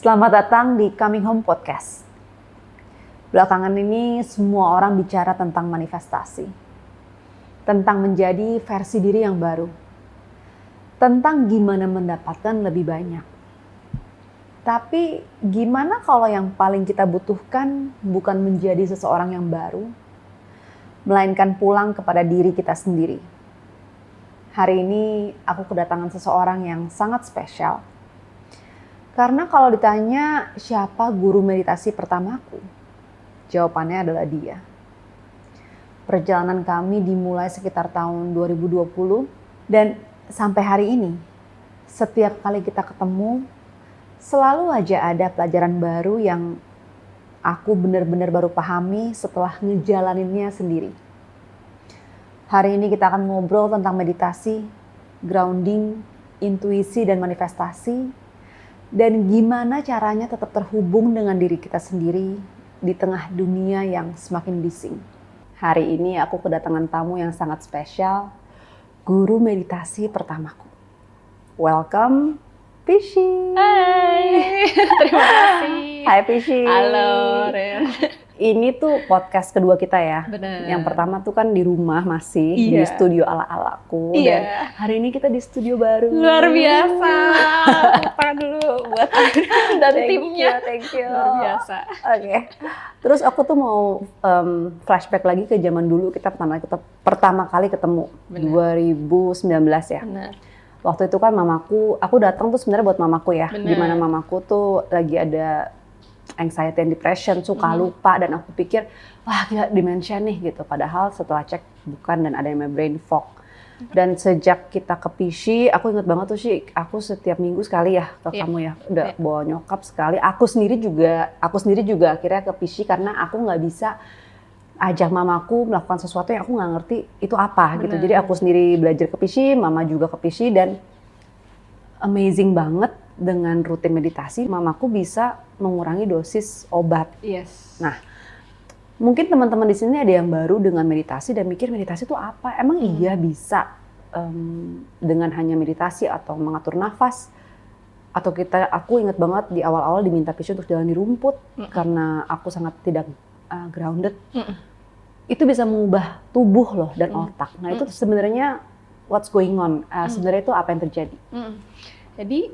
Selamat datang di Coming Home Podcast. Belakangan ini semua orang bicara tentang manifestasi. Tentang menjadi versi diri yang baru. Tentang gimana mendapatkan lebih banyak. Tapi gimana kalau yang paling kita butuhkan bukan menjadi seseorang yang baru, melainkan pulang kepada diri kita sendiri. Hari ini aku kedatangan seseorang yang sangat spesial. Karena kalau ditanya siapa guru meditasi pertamaku, jawabannya adalah dia. Perjalanan kami dimulai sekitar tahun 2020 dan sampai hari ini, setiap kali kita ketemu, selalu aja ada pelajaran baru yang aku benar-benar baru pahami setelah ngejalaninnya sendiri. Hari ini kita akan ngobrol tentang meditasi, grounding, intuisi dan manifestasi, dan gimana caranya tetap terhubung dengan diri kita sendiri di tengah dunia yang semakin bising. Hari ini aku kedatangan tamu yang sangat spesial, guru meditasi pertamaku. Welcome, Pishi. Hai, terima kasih. Hai Pishi. Halo, Ren. Ini tuh podcast kedua kita ya. Benar. Yang pertama tuh kan di rumah masih, Iya. di studio ala-alaku. Iya. Dan hari ini kita di studio baru. Luar biasa. Tangan dulu buat dan timnya. Thank you. Luar biasa. Oke. Terus aku tuh mau flashback lagi ke zaman dulu kita pertama kali ketemu. Benar. 2019 ya. Benar. Waktu itu kan aku datang tuh sebenarnya buat mamaku ya. Benar. Dimana mamaku tuh lagi ada anxiety and depression, suka lupa, dan aku pikir, wah gila dementia nih gitu. Padahal setelah cek bukan, dan ada yang namanya brain fog. Dan sejak kita ke Pishi, aku inget banget tuh sih, aku setiap minggu sekali ya ke kamu ya, udah bawa nyokap sekali. Aku sendiri juga akhirnya ke Pishi karena aku nggak bisa ajak mamaku melakukan sesuatu yang aku nggak ngerti itu apa gitu. Jadi aku sendiri belajar ke Pishi, mama juga ke Pishi, dan amazing banget dengan rutin meditasi, mamaku bisa mengurangi dosis obat. Yes. Nah, mungkin teman-teman di sini ada yang baru dengan meditasi dan mikir meditasi itu apa? Emang iya bisa dengan hanya meditasi atau mengatur nafas? Atau aku ingat banget di awal-awal diminta Pishi untuk jalan di rumput karena aku sangat tidak grounded. Itu bisa mengubah tubuh loh dan otak. Nah itu sebenarnya what's going on? Sebenarnya itu apa yang terjadi? Jadi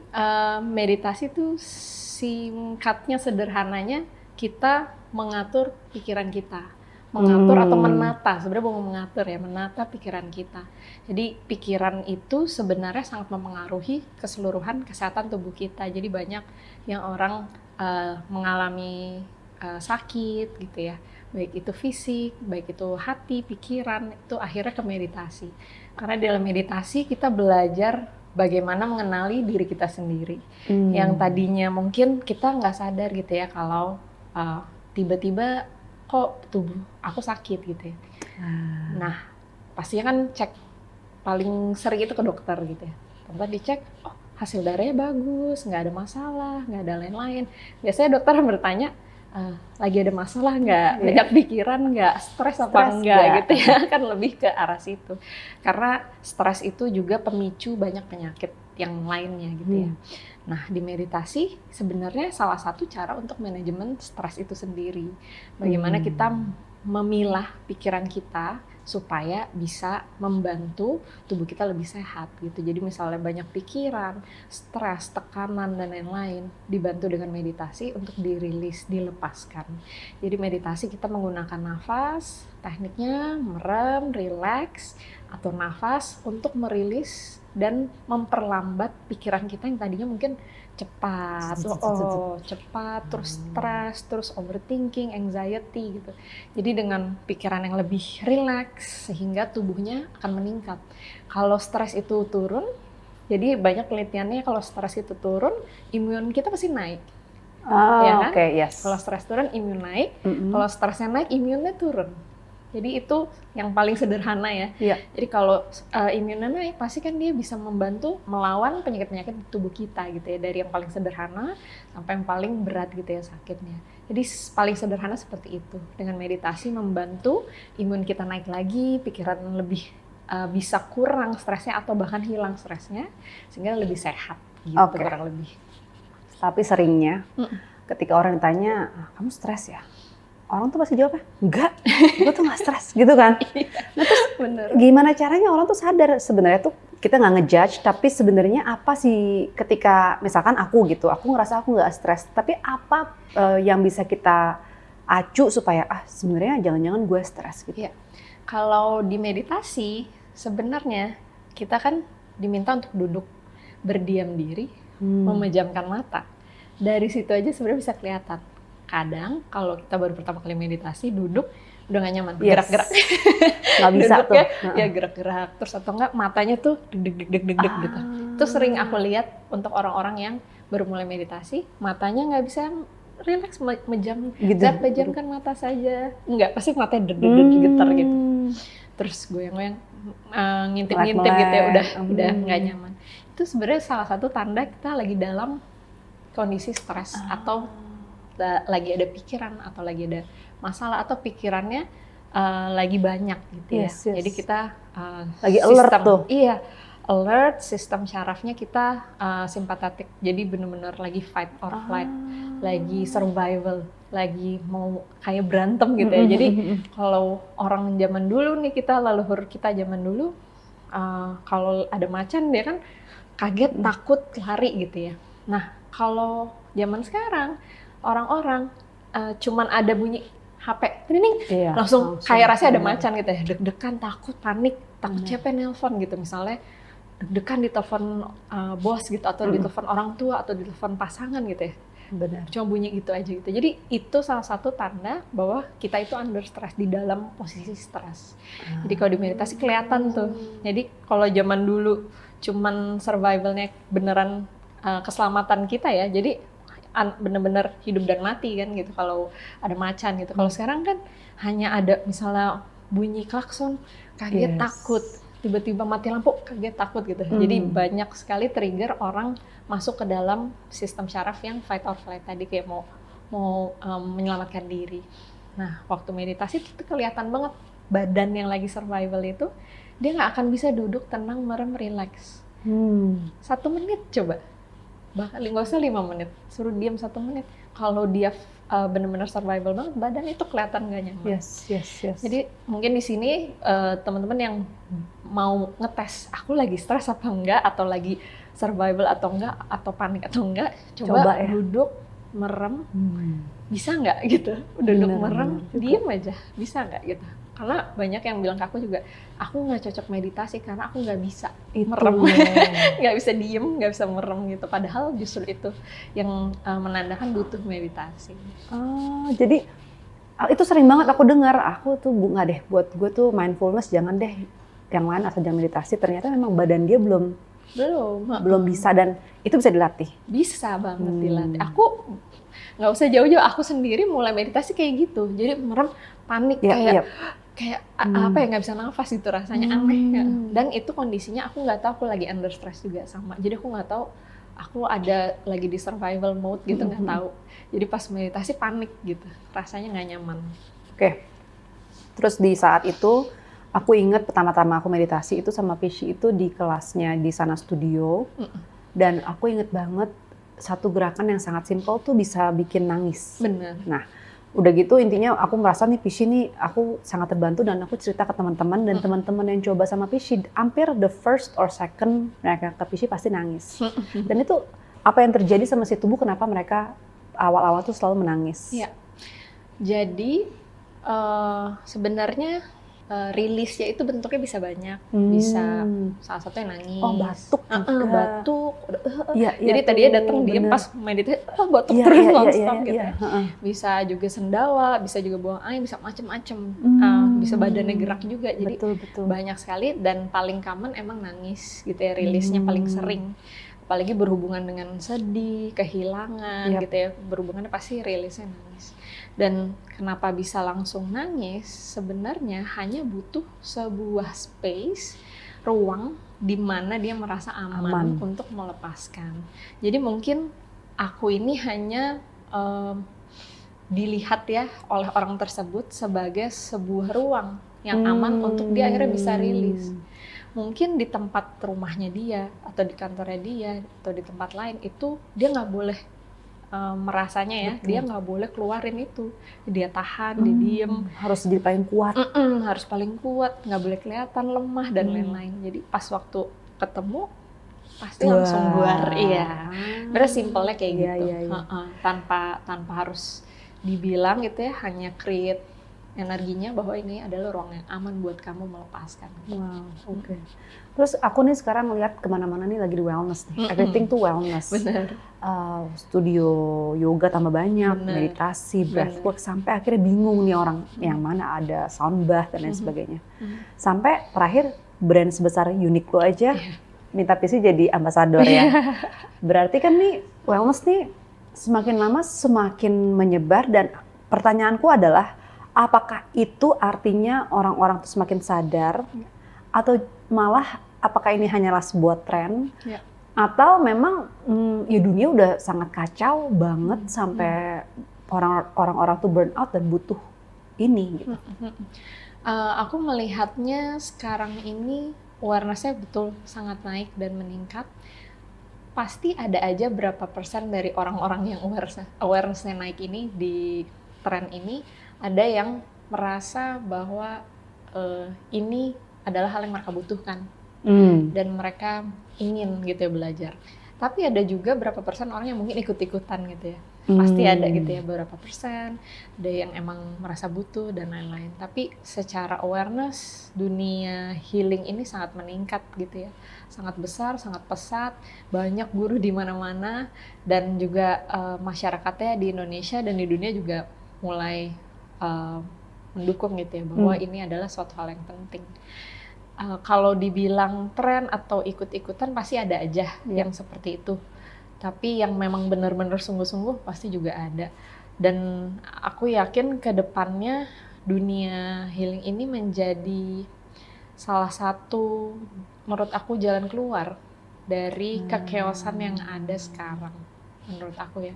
meditasi itu singkatnya, sederhananya kita mengatur pikiran kita, mengatur atau menata. Sebenarnya bukan mengatur ya, menata pikiran kita. Jadi pikiran itu sebenarnya sangat mempengaruhi keseluruhan kesehatan tubuh kita. Jadi banyak yang orang mengalami sakit gitu ya, baik itu fisik, baik itu hati, pikiran, itu akhirnya ke meditasi. Karena dalam meditasi kita belajar bagaimana mengenali diri kita sendiri. Yang tadinya mungkin kita nggak sadar gitu ya kalau tiba-tiba kok tubuh aku sakit gitu ya. Nah pastinya kan cek, paling sering itu ke dokter gitu ya. Dokter dicek, oh hasil darahnya bagus, nggak ada masalah, nggak ada lain-lain. Biasanya dokter bertanya, lagi ada masalah nggak, banyak pikiran nggak, stres apa enggak gitu ya, kan lebih ke arah situ. Karena stres itu juga pemicu banyak penyakit yang lainnya gitu ya. Nah di meditasi sebenarnya salah satu cara untuk manajemen stres itu sendiri. Bagaimana kita memilah pikiran kita supaya bisa membantu tubuh kita lebih sehat gitu. Jadi misalnya banyak pikiran, stres, tekanan dan lain-lain, dibantu dengan meditasi untuk dirilis, dilepaskan. Jadi meditasi kita menggunakan nafas, tekniknya merem, relax, atur nafas untuk merilis dan memperlambat pikiran kita yang tadinya mungkin cepat, terus stres, terus overthinking, anxiety gitu. Jadi dengan pikiran yang lebih rileks sehingga tubuhnya akan meningkat. Kalau stres itu turun, jadi banyak penelitiannya kalau stres itu turun, imun kita pasti naik. Ya kan? Yes. Kalau stres turun, imun naik. Kalau stresnya naik, imunnya turun. Jadi itu yang paling sederhana ya. Iya. Jadi kalau imunnya naik, pasti kan dia bisa membantu melawan penyakit-penyakit di tubuh kita gitu ya. Dari yang paling sederhana sampai yang paling berat gitu ya sakitnya. Jadi paling sederhana seperti itu. Dengan meditasi membantu imun kita naik lagi, pikiran lebih bisa kurang stresnya atau bahkan hilang stresnya, sehingga lebih sehat gitu kurang lebih. Tapi seringnya ketika orang ditanya, kamu stres ya? Orang tuh pasti jawabnya, enggak, gue tuh gak stres gitu kan. Nah terus Bener. gimana caranya orang tuh sadar sebenarnya tuh kita nggak ngejudge, tapi sebenarnya apa sih ketika misalkan aku gitu, aku ngerasa aku nggak stres, tapi apa yang bisa kita acu supaya sebenarnya jangan-jangan gue stres gitu. Iya. Kalau di meditasi sebenarnya kita kan diminta untuk duduk berdiam diri, memejamkan mata. Dari situ aja sebenarnya bisa kelihatan. Kadang kalau kita baru pertama kali meditasi duduk udah gak nyaman, gerak-gerak. Nggak bisa Duduknya, tuh. ya gerak-gerak. Terus atau enggak matanya tuh deg-deg gitu. Itu sering aku lihat untuk orang-orang yang baru mulai meditasi, matanya nggak bisa rileks, mejam, Gitu. pejamkan mata saja. Enggak, pasti matanya deg-deg getar gitu. Terus goyang-goyang, ngintip-ngintip gitu ya, udah nggak nyaman. Itu sebenarnya salah satu tanda kita lagi dalam kondisi stres atau lagi ada pikiran atau lagi ada masalah atau pikirannya lagi banyak gitu ya. Yes. Jadi kita lagi alert tuh. Iya, alert, sistem syarafnya kita simpatetik. Jadi benar-benar lagi fight or flight, lagi survival, lagi mau kayak berantem gitu ya. Jadi kalau orang zaman dulu nih, kita leluhur kita zaman dulu, kalau ada macan dia kan kaget, takut, lari gitu ya. Nah kalau zaman sekarang orang-orang cuman ada bunyi HP, trining, langsung kayak rasanya ada macan gitu ya, deg-degan, takut, panik, takut siapa yang nelpon gitu, misalnya deg-degan ditelepon bos gitu, atau ditelepon orang tua, atau ditelepon pasangan gitu ya. Benar. Cuma bunyi gitu aja gitu. Jadi itu salah satu tanda bahwa kita itu under stress, di dalam posisi stres. Jadi kalau di meditasi kelihatan tuh. Jadi kalau zaman dulu cuman survivalnya beneran keselamatan kita ya, jadi bener-bener hidup dan mati kan gitu kalau ada macan gitu. Kalau sekarang kan hanya ada misalnya bunyi klakson, kaget, takut, tiba-tiba mati lampu, kaget, takut gitu. Jadi banyak sekali trigger orang masuk ke dalam sistem syaraf yang fight or flight tadi, kayak mau menyelamatkan diri. Nah waktu meditasi itu kelihatan banget badan yang lagi survival itu dia nggak akan bisa duduk tenang, merem, relax. 1 menit coba. Bahkan nggak usah 5 menit, suruh diam 1 menit. Kalau dia benar-benar survival banget, badan itu kelihatan nggak nyaman. Yes. Jadi mungkin di sini teman-teman yang mau ngetes, aku lagi stres apa enggak, atau lagi survival atau enggak, atau panik atau enggak, coba ya. Duduk merem, bisa nggak gitu? Duduk merem, diem aja, bisa nggak gitu? Karena banyak yang bilang ke aku juga, aku nggak cocok meditasi karena aku nggak bisa merem, nggak bisa diem, nggak bisa merem gitu. Padahal justru itu yang menandakan butuh meditasi. Jadi itu sering banget aku dengar, aku tuh nggak deh, buat gue tuh mindfulness jangan deh yang lain atau jangan meditasi. Ternyata memang badan dia belum bisa, dan itu bisa dilatih. Bisa banget dilatih. Aku nggak usah jauh-jauh, aku sendiri mulai meditasi kayak gitu. Jadi merem, panik, kayak apa ya, nggak bisa nafas gitu, rasanya aneh. Dan itu kondisinya aku nggak tahu aku lagi under stress juga sama. Jadi aku nggak tahu aku ada lagi di survival mode gitu, nggak tahu. Jadi pas meditasi panik gitu, rasanya nggak nyaman. Oke. Terus di saat itu aku ingat pertama-tama aku meditasi itu sama Pishi itu di kelasnya di Sana Studio. Dan aku inget banget satu gerakan yang sangat simpel tuh bisa bikin nangis. Bener. Nah, udah gitu intinya aku merasa nih Pishi nih aku sangat terbantu, dan aku cerita ke teman-teman, dan teman-teman yang coba sama Pishi hampir the first or second mereka ke Pishi pasti nangis. Dan itu apa yang terjadi sama si tubuh, kenapa mereka awal-awal tuh selalu menangis? Iya. Jadi sebenarnya rilisnya itu bentuknya bisa banyak, bisa salah satunya nangis. Batuk juga. Batuk. tuh, Jadi tadinya datang diem pas meditasi, batuk terus nonstop gitu. Bisa juga sendawa, bisa juga buang air, bisa macem-macem. Bisa badannya gerak juga. Jadi betul. banyak sekali, dan paling common emang nangis gitu ya, rilisnya paling sering. Apalagi berhubungan dengan sedih, kehilangan gitu ya, berhubungannya pasti rilisnya nangis. Dan kenapa bisa langsung nangis? Sebenarnya hanya butuh sebuah space, ruang di mana dia merasa aman untuk melepaskan. Jadi mungkin aku ini hanya dilihat ya oleh orang tersebut sebagai sebuah ruang yang aman untuk dia akhirnya bisa rilis. Mungkin di tempat rumahnya dia, atau di kantornya dia, atau di tempat lain itu dia nggak boleh merasanya ya, Betul. dia nggak boleh keluarin itu, dia tahan, dia diem, Harus jadi paling kuat. harus paling kuat, nggak boleh kelihatan lemah dan lain-lain. Jadi pas waktu ketemu pasti langsung buar, iya. Bener simpelnya kayak Iya, gitu, iya, iya. tanpa harus dibilang gitu ya, hanya create energinya bahwa ini adalah ruang yang aman buat kamu melepaskan. Wow, oke. Terus aku nih sekarang lihat kemana-mana nih lagi di wellness nih. Everything tuh wellness. Bener. Studio yoga tambah banyak, Bener. meditasi, breathwork, sampai akhirnya bingung nih orang yang mana ada sound bath dan lain sebagainya. Sampai terakhir brand sebesar Uniqlo aja minta PC jadi ambasador ya. Berarti kan nih wellness nih semakin lama semakin menyebar, dan pertanyaanku adalah apakah itu artinya orang-orang tuh semakin sadar atau malah apakah ini hanyalah sebuah tren? Ya. Atau memang ya dunia udah sangat kacau banget sampai orang-orang tuh burn out dan butuh ini gitu. Aku melihatnya sekarang ini awareness-nya betul sangat naik dan meningkat. Pasti ada aja berapa persen dari orang-orang yang awareness-nya naik ini di tren ini, ada yang merasa bahwa ini adalah hal yang mereka butuhkan. Dan mereka ingin gitu ya belajar. Tapi ada juga berapa persen orang yang mungkin ikut-ikutan gitu ya. Pasti ada gitu ya beberapa persen, ada yang emang merasa butuh dan lain-lain. Tapi secara awareness dunia healing ini sangat meningkat gitu ya. Sangat besar, sangat pesat, banyak guru di mana-mana, dan juga masyarakatnya di Indonesia dan di dunia juga mulai mendukung gitu ya bahwa ini adalah suatu hal yang penting. Kalau dibilang tren atau ikut-ikutan pasti ada aja yang seperti itu. Tapi yang memang benar-benar sungguh-sungguh pasti juga ada. Dan aku yakin ke depannya dunia healing ini menjadi salah satu menurut aku jalan keluar dari kekeosan yang ada sekarang menurut aku ya.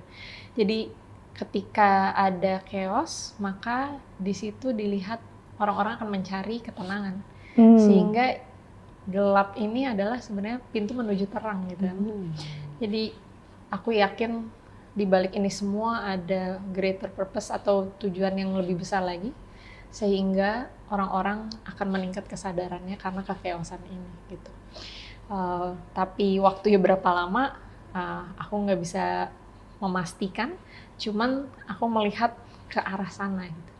Jadi ketika ada chaos, maka di situ dilihat orang-orang akan mencari ketenangan. Sehingga gelap ini adalah sebenarnya pintu menuju terang gitu kan. Jadi aku yakin di balik ini semua ada greater purpose atau tujuan yang lebih besar lagi, sehingga orang-orang akan meningkat kesadarannya karena kekeosan ini gitu. Tapi waktunya berapa lama aku nggak bisa memastikan, cuman aku melihat ke arah sana gitu.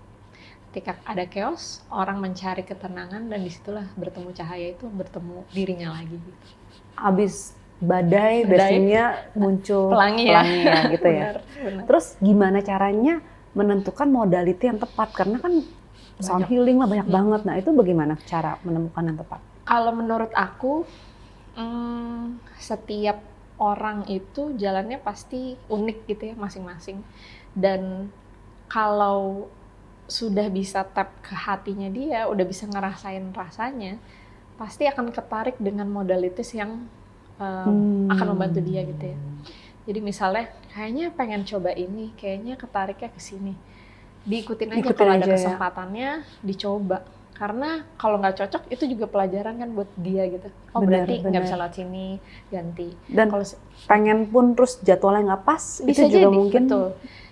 Ketika ada chaos, orang mencari ketenangan, dan disitulah bertemu cahaya itu, bertemu dirinya lagi gitu. Abis badai biasanya muncul pelangi ya gitu ya. Benar. Terus gimana caranya menentukan modality yang tepat? Karena kan sound healing lah banyak banget. Nah itu bagaimana cara menemukan yang tepat? Kalau menurut aku, setiap orang itu jalannya pasti unik gitu ya masing-masing. Dan kalau sudah bisa tap ke hatinya dia, udah bisa ngerasain rasanya, pasti akan ketarik dengan modalitas yang akan membantu dia gitu ya. Jadi misalnya kayaknya pengen coba ini, kayaknya ketariknya ke sini, diikutin aja kalau ada kesempatannya dicoba. Karena kalau nggak cocok itu juga pelajaran kan buat dia gitu. Oh berarti nggak bisa lewat sini, ganti. Dan kalau pengen pun terus jadwalnya nggak pas, bisa itu juga jadi, mungkin. Betul.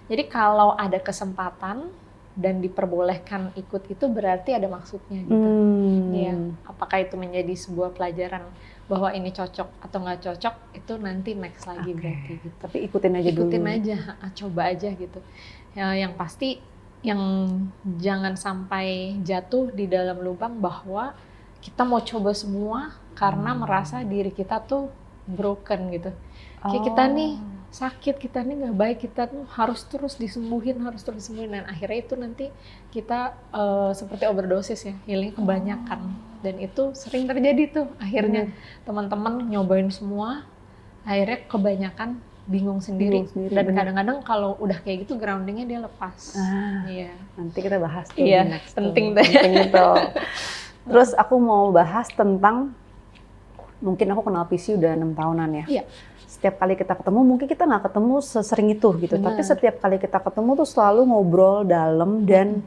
Jadi kalau ada kesempatan dan diperbolehkan ikut, itu berarti ada maksudnya gitu. Ya, apakah itu menjadi sebuah pelajaran bahwa ini cocok atau nggak cocok, itu nanti next lagi berarti gitu. Tapi ikutin aja dulu. Ikutin aja, coba aja gitu. Ya, yang pasti yang jangan sampai jatuh di dalam lubang bahwa kita mau coba semua karena merasa diri kita tuh broken gitu. Kayak kita nih sakit, kita nih nggak baik, kita tuh harus terus disembuhin, dan akhirnya itu nanti kita seperti overdosis ya, healing kebanyakan, dan itu sering terjadi tuh akhirnya teman-teman nyobain semua, akhirnya kebanyakan bingung sendiri. Dan kadang-kadang kalau udah kayak gitu groundingnya dia lepas. Iya. Nanti kita bahas tuh. Iya, penting deh. Penting itu. Terus aku mau bahas tentang, mungkin aku kenal PC udah 6 tahunan ya. Iya. Setiap kali kita ketemu, mungkin kita nggak ketemu sesering itu gitu. Benar. Tapi setiap kali kita ketemu tuh selalu ngobrol dalam, dan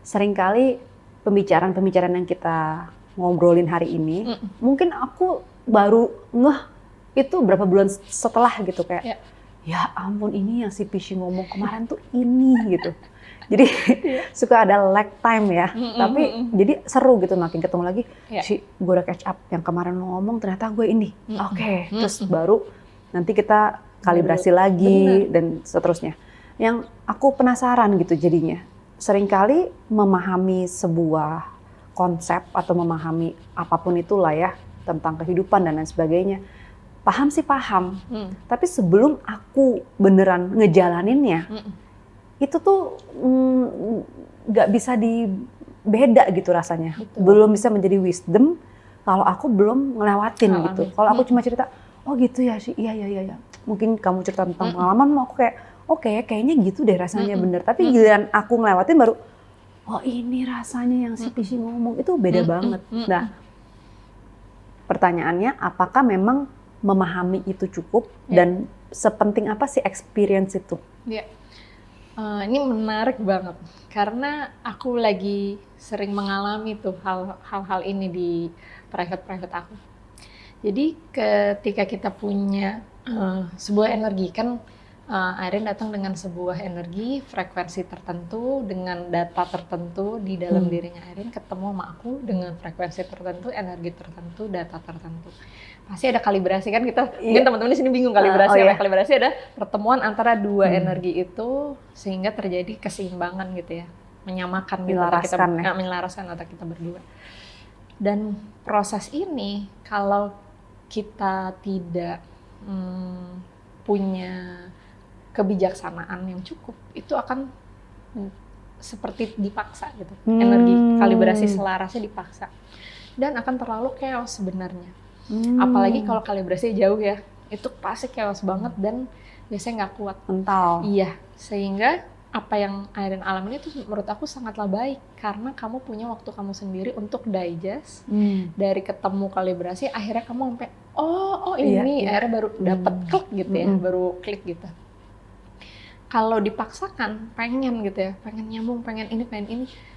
seringkali pembicaraan-pembicaraan yang kita ngobrolin hari ini, mungkin aku baru ngeh itu berapa bulan setelah gitu, kayak ya ampun ini yang si Pishi ngomong kemarin tuh ini gitu. Jadi suka ada lag time ya, tapi jadi seru gitu makin ketemu lagi. Si gue udah catch up yang kemarin lo ngomong ternyata gue ini. Oke, terus baru nanti kita kalibrasi lagi dan seterusnya. Yang aku penasaran gitu jadinya, seringkali memahami sebuah konsep atau memahami apapun itulah ya tentang kehidupan dan lain sebagainya. Paham sih paham, tapi sebelum aku beneran ngejalaninnya, itu tuh nggak bisa dibeda gitu rasanya. Betul. Belum bisa menjadi wisdom kalau aku belum ngelewatin gitu. Kalau aku cuma cerita, oh gitu ya sih, iya. Mungkin kamu cerita tentang pengalaman, aku kayak, oke, kayaknya gitu deh rasanya bener. Tapi giliran aku ngelewatin baru, oh ini rasanya yang si Pishi ngomong, itu beda banget. Nah, pertanyaannya, apakah memang memahami itu cukup dan sepenting apa sih experience itu? Ini menarik banget karena aku lagi sering mengalami tuh hal-hal ini di private aku. Jadi ketika kita punya sebuah energi kan, Irene datang dengan sebuah energi, frekuensi tertentu, dengan data tertentu di dalam dirinya Irene, ketemu sama aku dengan frekuensi tertentu, energi tertentu, data tertentu. Pasti ada kalibrasi kan kita, mungkin teman-teman di sini bingung kalibrasi apa? Kalibrasi ada pertemuan antara dua energi itu sehingga terjadi keseimbangan gitu ya, menyamakan gitu, menyelaraskan antara kita berdua. Dan proses ini kalau kita tidak punya kebijaksanaan yang cukup, itu akan seperti dipaksa gitu. Energi kalibrasi selarasnya dipaksa dan akan terlalu chaos sebenarnya. Apalagi kalau kalibrasinya jauh ya, itu pasti chaos banget dan biasanya nggak kuat. Mental. Iya, sehingga apa yang Irene alamin itu menurut aku sangatlah baik karena kamu punya waktu kamu sendiri untuk digest dari ketemu kalibrasi, akhirnya kamu sampai oh ini, akhirnya baru dapat klik gitu ya, baru klik gitu. Kalau dipaksakan, pengen gitu ya, pengen nyambung, pengen ini,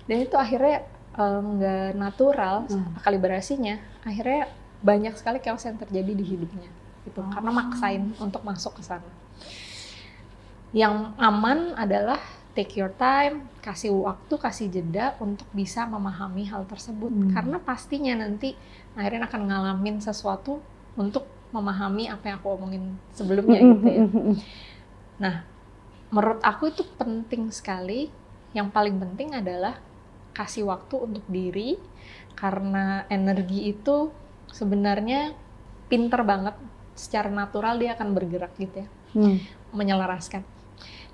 dan itu akhirnya nggak natural kalibrasinya, akhirnya banyak sekali chaos yang terjadi di hidupnya gitu, karena maksain untuk masuk ke sana. Yang aman adalah take your time, kasih waktu, kasih jeda untuk bisa memahami hal tersebut, karena pastinya nanti Irene akan ngalamin sesuatu untuk memahami apa yang aku omongin sebelumnya gitu ya. Nah, menurut aku itu penting sekali. Yang paling penting adalah kasih waktu untuk diri, karena energi itu sebenarnya pinter banget, secara natural dia akan bergerak gitu ya, menyelaraskan.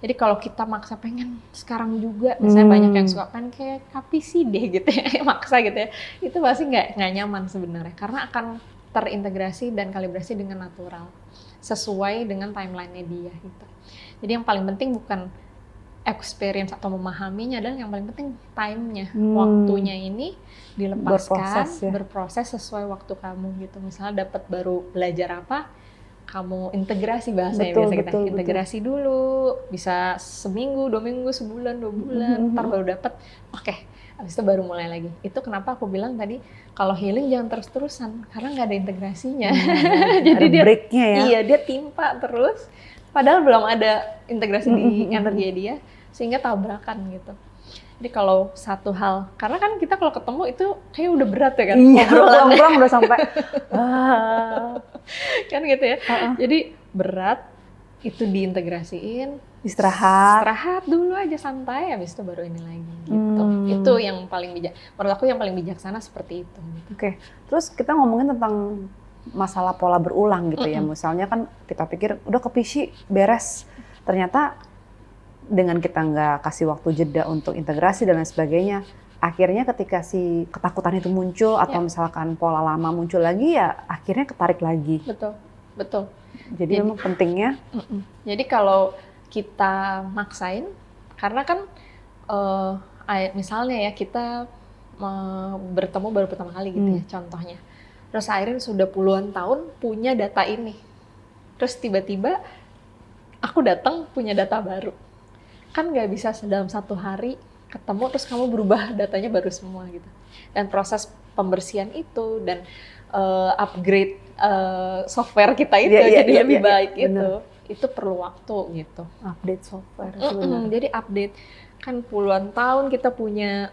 Jadi kalau kita maksa pengen sekarang juga, misalnya banyak yang suka pengen kayak Pishi deh gitu ya, maksa gitu ya, itu pasti nggak nyaman sebenarnya, karena akan terintegrasi dan kalibrasi dengan natural, sesuai dengan timeline-nya dia gitu. Jadi yang paling penting bukan experience atau memahaminya, adalah yang paling penting time-nya, waktunya ini dilepaskan, berproses sesuai waktu kamu gitu. Misalnya dapat baru belajar apa, kamu integrasi bahasanya, biasa kita integrasi dulu, bisa seminggu, 2 minggu, sebulan, 2 bulan, ntar baru dapat, oke, habis itu baru mulai lagi. Itu kenapa aku bilang tadi, kalau healing jangan terus-terusan, karena nggak ada integrasinya. Jadi ada breaknya ya? Iya, dia timpa terus, padahal belum ada integrasi di energi dia, sehingga tabrakan gitu. Jadi kalau satu hal, karena kan kita kalau ketemu itu kayak udah berat ya kan? Iya, pulang-pulang udah sampai kan gitu ya. Jadi berat, itu diintegrasiin, istirahat dulu aja santai, habis itu baru ini lagi gitu. Itu yang paling bijak, menurut aku yang paling bijaksana seperti itu. Oke, terus kita ngomongin tentang masalah pola berulang gitu ya. Misalnya kan kita pikir udah ke Pishi beres, ternyata dengan kita nggak kasih waktu jeda untuk integrasi dan lain sebagainya, akhirnya ketika si ketakutan itu muncul atau misalkan pola lama muncul lagi, ya akhirnya ketarik lagi. Betul. Jadi memang pentingnya. Jadi kalau kita maksain, karena kan misalnya ya kita bertemu baru pertama kali gitu ya, contohnya. Terus Irene sudah puluhan tahun punya data ini. Terus tiba-tiba aku datang punya data baru. Kan nggak bisa dalam 1 hari ketemu terus kamu berubah datanya baru semua gitu. Dan proses pembersihan itu dan upgrade software kita itu jadi lebih baik itu perlu waktu gitu. Update software Jadi update, kan puluhan tahun kita punya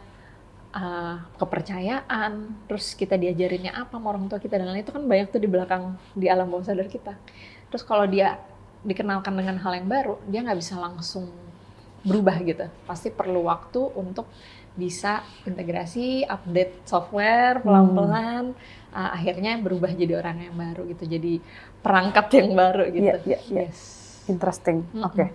kepercayaan, terus kita diajarinnya apa sama orang tua kita, dan lain itu kan banyak tuh di belakang, di alam bawah sadar kita. Terus kalau dia dikenalkan dengan hal yang baru, dia nggak bisa langsung berubah gitu. Pasti perlu waktu untuk bisa integrasi, update software pelan-pelan, akhirnya berubah jadi orang yang baru gitu, jadi perangkat yang baru gitu. Yes. Interesting. Oke.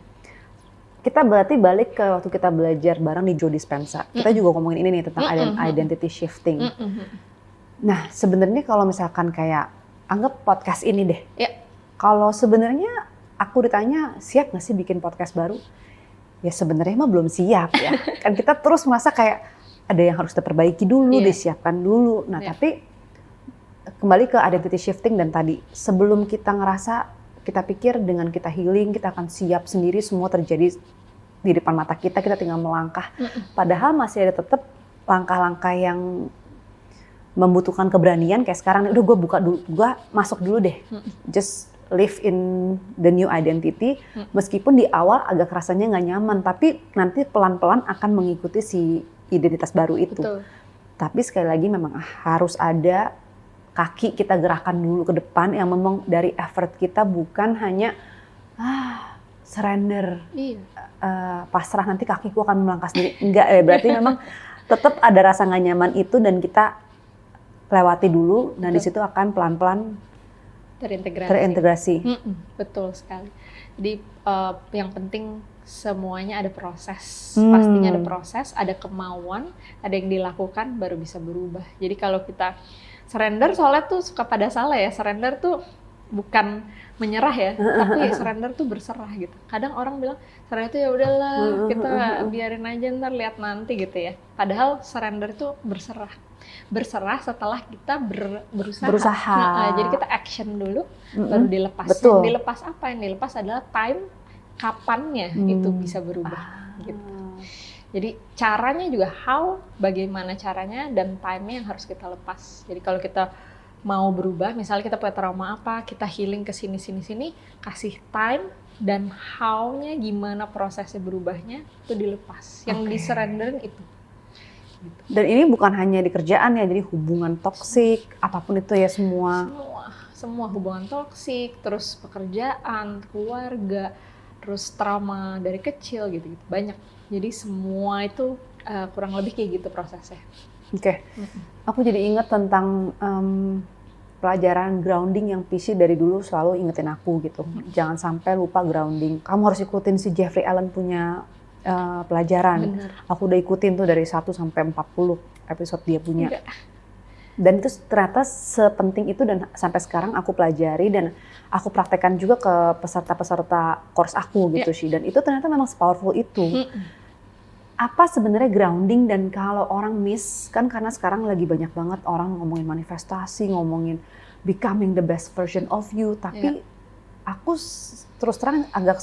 Kita berarti balik ke waktu kita belajar bareng di Joe Dispenza. Kita juga ngomongin ini nih tentang identity shifting. Nah, sebenarnya kalau misalkan kayak anggap podcast ini deh. Kalau sebenarnya aku ditanya siap nggak sih bikin podcast baru? Ya sebenarnya mah belum siap ya. Kan kita terus merasa kayak ada yang harus diperbaiki dulu, disiapkan dulu. Nah, tapi kembali ke identity shifting dan tadi, sebelum kita ngerasa, kita pikir dengan kita healing, kita akan siap sendiri, semua terjadi di depan mata kita tinggal melangkah. Padahal masih ada tetap langkah-langkah yang membutuhkan keberanian, kayak sekarang, udah gue masuk dulu deh. Just live in the new identity, meskipun di awal agak rasanya nggak nyaman, tapi nanti pelan-pelan akan mengikuti si identitas baru itu. Betul. Tapi sekali lagi memang harus ada kaki kita gerakan dulu ke depan, yang memang dari effort kita bukan hanya surrender, pasrah nanti kakiku akan melangkah sendiri. Enggak, berarti memang tetap ada rasa nggak nyaman itu dan kita lewati dulu. Nah, di situ akan pelan-pelan terintegrasi. Betul sekali. Jadi yang penting semuanya ada proses. Pastinya ada proses, ada kemauan, ada yang dilakukan baru bisa berubah. Jadi kalau kita surrender, soalnya tuh suka pada salah ya, surrender tuh bukan menyerah ya, tapi surrender tuh berserah gitu. Kadang orang bilang surrender tuh ya udahlah, kita biarin aja ntar lihat nanti gitu ya. Padahal surrender tuh berserah setelah kita berusaha. Nah, jadi kita action dulu, baru dilepas. Yang dilepas apa? Yang dilepas adalah time, kapannya itu bisa berubah. Gitu. Jadi caranya juga bagaimana caranya, dan time-nya yang harus kita lepas. Jadi kalau kita mau berubah, misalnya kita punya trauma apa, kita healing ke sini, kasih time, dan how-nya gimana prosesnya berubahnya, itu dilepas. Yang disurrenderin itu. Dan ini bukan hanya di kerjaan ya, jadi hubungan toksik, apapun itu ya, semua hubungan toksik, terus pekerjaan, keluarga, terus trauma dari kecil gitu, banyak. Jadi semua itu kurang lebih kayak gitu prosesnya. Oke. Aku jadi ingat tentang pelajaran grounding yang PC dari dulu selalu ingetin aku gitu. Jangan sampai lupa grounding. Kamu harus ikutin si Jeffrey Allen punya pelajaran. Bener. Aku udah ikutin tuh dari 1 sampai 40 episode dia punya. Enggak. Dan itu ternyata sepenting itu, dan sampai sekarang aku pelajari dan aku praktekkan juga ke peserta-peserta course aku gitu sih. Dan itu ternyata memang powerful itu. Apa sebenarnya grounding, dan kalau orang miss, kan karena sekarang lagi banyak banget orang ngomongin manifestasi, ngomongin becoming the best version of you, tapi aku terus terang agak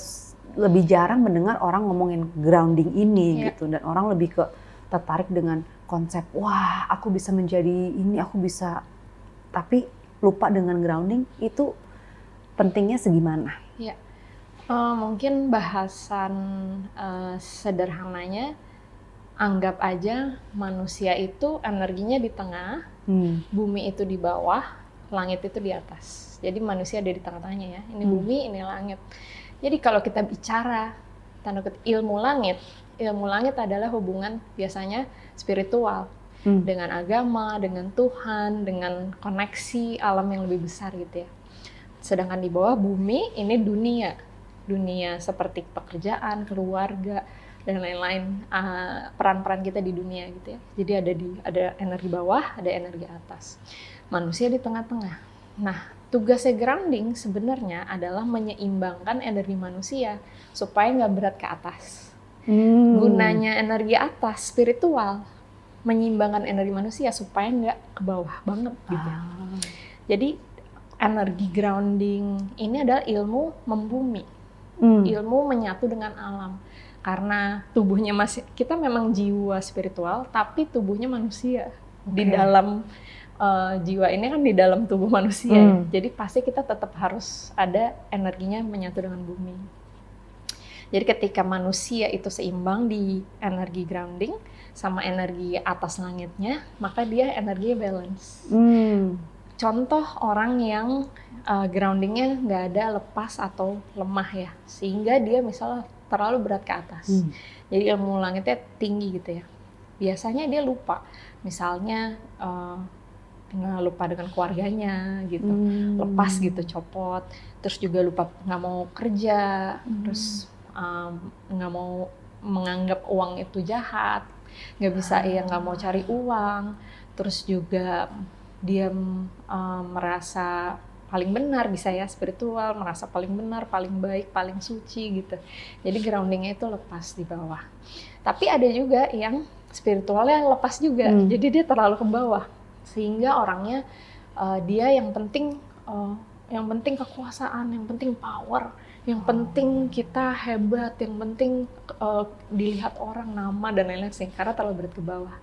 lebih jarang mendengar orang ngomongin grounding ini gitu, dan orang lebih tertarik dengan konsep, wah aku bisa menjadi ini, aku bisa, tapi lupa dengan grounding itu pentingnya segimana? Ya, mungkin bahasan sederhananya, anggap aja manusia itu energinya di tengah, bumi itu di bawah, langit itu di atas. Jadi manusia ada di tengah-tengahnya ya, ini bumi, ini langit. Jadi kalau kita bicara tanda kutip ilmu langit adalah hubungan biasanya spiritual dengan agama, dengan Tuhan, dengan koneksi alam yang lebih besar gitu ya. Sedangkan di bawah bumi ini dunia seperti pekerjaan, keluarga, dan lain-lain, peran-peran kita di dunia gitu ya. Jadi ada energi bawah, ada energi atas. Manusia di tengah-tengah. Nah, tugasnya grounding sebenarnya adalah menyeimbangkan energi manusia supaya nggak berat ke atas. Gunanya energi atas spiritual menyeimbangkan energi manusia supaya nggak ke bawah banget gitu. Jadi energi grounding ini adalah ilmu membumi, ilmu menyatu dengan alam. Karena tubuhnya kita memang jiwa spiritual, tapi tubuhnya manusia. Di dalam jiwa ini kan di dalam tubuh manusia ya. Jadi pasti kita tetap harus ada energinya menyatu dengan bumi. Jadi ketika manusia itu seimbang di energi grounding sama energi atas langitnya, maka dia energinya balance. Contoh orang yang groundingnya nggak ada lepas atau lemah ya, sehingga dia misalnya terlalu berat ke atas. Jadi ilmu langitnya tinggi gitu ya. Biasanya dia lupa, misalnya lupa dengan keluarganya gitu, lepas gitu, copot, terus juga lupa nggak mau kerja, terus nggak mau menganggap uang itu jahat, nggak bisa nggak mau cari uang, terus juga dia merasa paling benar, bisa ya spiritual, merasa paling benar, paling baik, paling suci gitu. Jadi groundingnya itu lepas di bawah. Tapi ada juga yang spiritualnya lepas juga, jadi dia terlalu ke bawah. Sehingga orangnya dia yang penting kekuasaan, yang penting power, yang penting kita hebat, yang penting dilihat orang, nama dan lain-lain, karena terlalu berat ke bawah.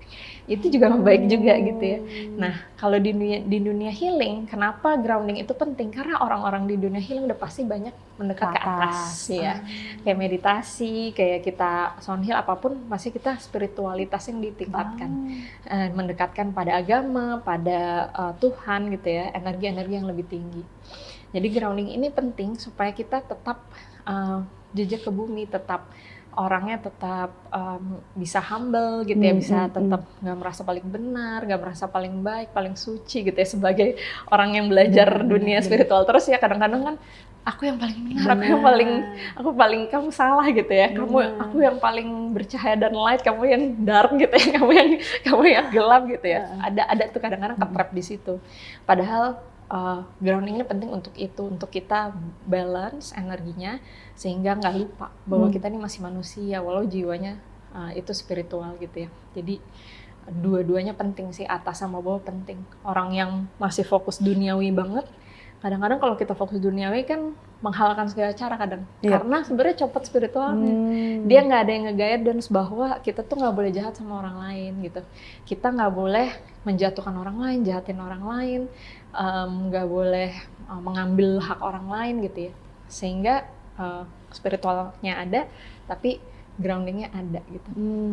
Itu juga baik juga gitu ya. Nah, kalau di dunia healing, kenapa grounding itu penting? Karena orang-orang di dunia healing udah pasti banyak mendekat ke atas ya. Kayak meditasi, kayak kita sound heal apapun, pasti kita spiritualitas yang ditingkatkan. Mendekatkan pada agama, pada Tuhan gitu ya, energi-energi yang lebih tinggi. Jadi grounding ini penting supaya kita tetap jejak ke bumi, tetap orangnya tetap bisa humble gitu ya, bisa tetap nggak merasa paling benar, nggak merasa paling baik, paling suci gitu ya, sebagai orang yang belajar dunia spiritual terus ya. Kadang-kadang kan aku yang paling benar, aku paling kamu salah gitu ya, aku yang paling bercahaya dan light, kamu yang dark gitu ya, kamu yang gelap gitu ya. Ada tuh kadang-kadang ketrap di situ. Padahal grounding ini penting untuk itu, untuk kita balance energinya sehingga nggak lupa bahwa kita ini masih manusia walau jiwanya itu spiritual gitu ya. Jadi dua-duanya penting sih, atas sama bawah penting. Orang yang masih fokus duniawi banget, kadang-kadang kalau kita fokus duniawi kan menghalalkan segala cara kadang, karena sebenarnya copot spiritualnya. Dia nggak ada yang nge-guidance bahwa kita tuh nggak boleh jahat sama orang lain gitu. Kita nggak boleh menjatuhkan orang lain, jahatin orang lain, nggak boleh mengambil hak orang lain gitu ya. Sehingga spiritualnya ada, tapi groundingnya ada gitu.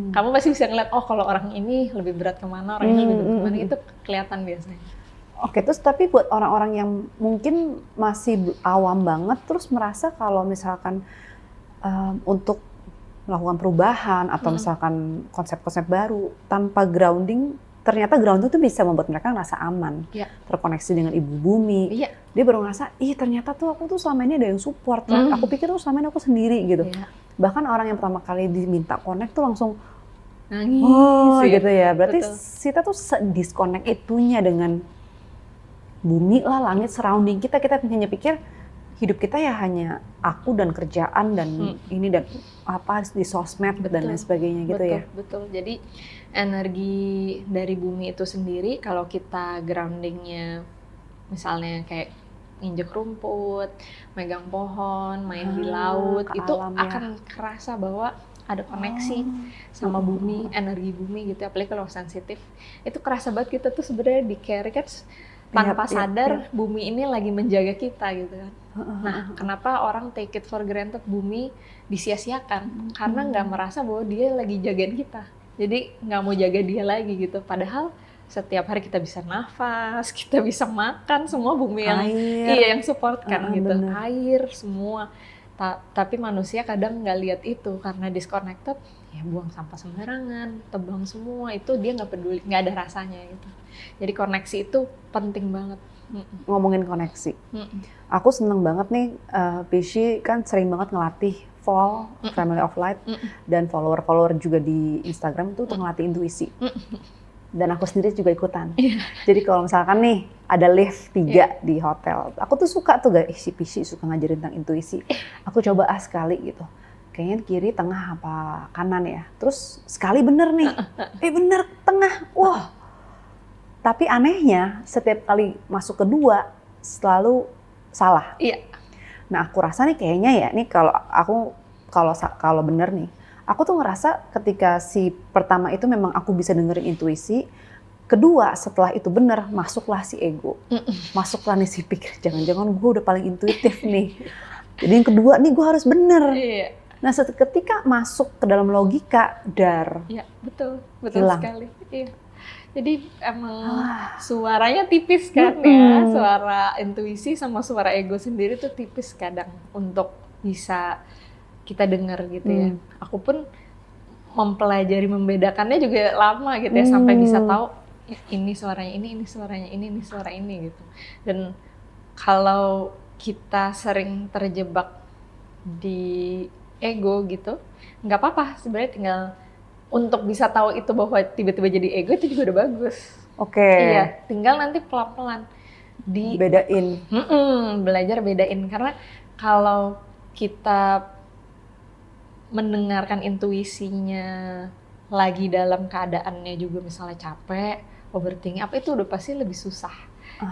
Kamu pasti bisa ngeliat, oh kalau orang ini lebih berat kemana, orang ini lebih berat kemana, itu kelihatan biasanya. Oke, terus tapi buat orang-orang yang mungkin masih awam banget, terus merasa kalau misalkan untuk melakukan perubahan atau misalkan konsep-konsep baru tanpa grounding, ternyata grounding itu bisa membuat mereka ngerasa aman, terkoneksi dengan ibu bumi. Dia baru ngerasa, ternyata tuh aku tuh selama ini ada yang support. Aku pikir tuh selama ini aku sendiri gitu. Bahkan orang yang pertama kali diminta connect tuh langsung nangis gitu ya. Berarti kita tuh disconnect itunya dengan bumi lah, langit, surrounding kita. Kita hanya pikir hidup kita ya hanya aku dan kerjaan dan ini dan apa di sosmed dan lain sebagainya gitu ya. Betul. Jadi energi dari bumi itu sendiri kalau kita groundingnya misalnya kayak injek rumput, megang pohon, main di laut, itu akan kerasa bahwa ada koneksi sama bumi, energi bumi gitu. Apalagi kalau sensitif, itu kerasa banget kita tuh sebenarnya di carry kan tanpa sadar bumi ini lagi menjaga kita gitu kan. Nah, kenapa orang take it for granted bumi disia-siakan? Karena nggak merasa bahwa dia lagi jagain kita. Jadi nggak mau jaga dia lagi gitu. Padahal setiap hari kita bisa nafas, kita bisa makan, semua bumi yang support kan gitu. Bener. Air semua. Tapi manusia kadang nggak lihat itu karena disconnected, ya buang sampah sembarangan, tebang semua, itu dia nggak peduli, nggak ada rasanya gitu. Jadi koneksi itu penting banget. Ngomongin koneksi, aku seneng banget nih, Pishi kan sering banget ngelatih Fall, Family of Light, dan follower-follower juga di Instagram itu untuk ngelatih intuisi. Dan aku sendiri juga ikutan. Jadi kalau misalkan nih ada lift 3 di hotel, aku tuh suka tuh guys, si Pishi suka ngajarin tentang intuisi. Aku coba sekali gitu. Kayaknya kiri, tengah, apa kanan ya. Terus sekali bener nih, bener tengah, wah. Tapi anehnya setiap kali masuk kedua selalu salah. Nah aku rasa nih kayaknya ya, nih kalau bener nih, aku tuh ngerasa ketika si pertama itu memang aku bisa dengerin intuisi, Kedua, setelah itu benar, masuklah si ego. Masuklah nih si pikir, jangan-jangan gue udah paling intuitif nih. Jadi yang kedua nih gue harus benar. Iya. Nah ketika masuk ke dalam logika, dar. Iya, betul Hilang. sekali. Iya. Jadi emang suaranya tipis kan ya, suara intuisi sama suara ego sendiri tuh tipis kadang untuk bisa kita dengar gitu ya. Aku pun mempelajari membedakannya juga lama gitu ya, sampai bisa tahu ini suaranya ini suaranya ini suara ini gitu. Dan kalau kita sering terjebak di ego gitu, nggak apa-apa sebenarnya, tinggal untuk bisa tahu itu bahwa tiba-tiba jadi ego itu juga udah bagus. Oke. Iya, tinggal nanti pelan-pelan bedain. Belajar bedain, karena kalau kita mendengarkan intuisinya lagi dalam keadaannya juga misalnya capek, overthinking apa, itu udah pasti lebih susah.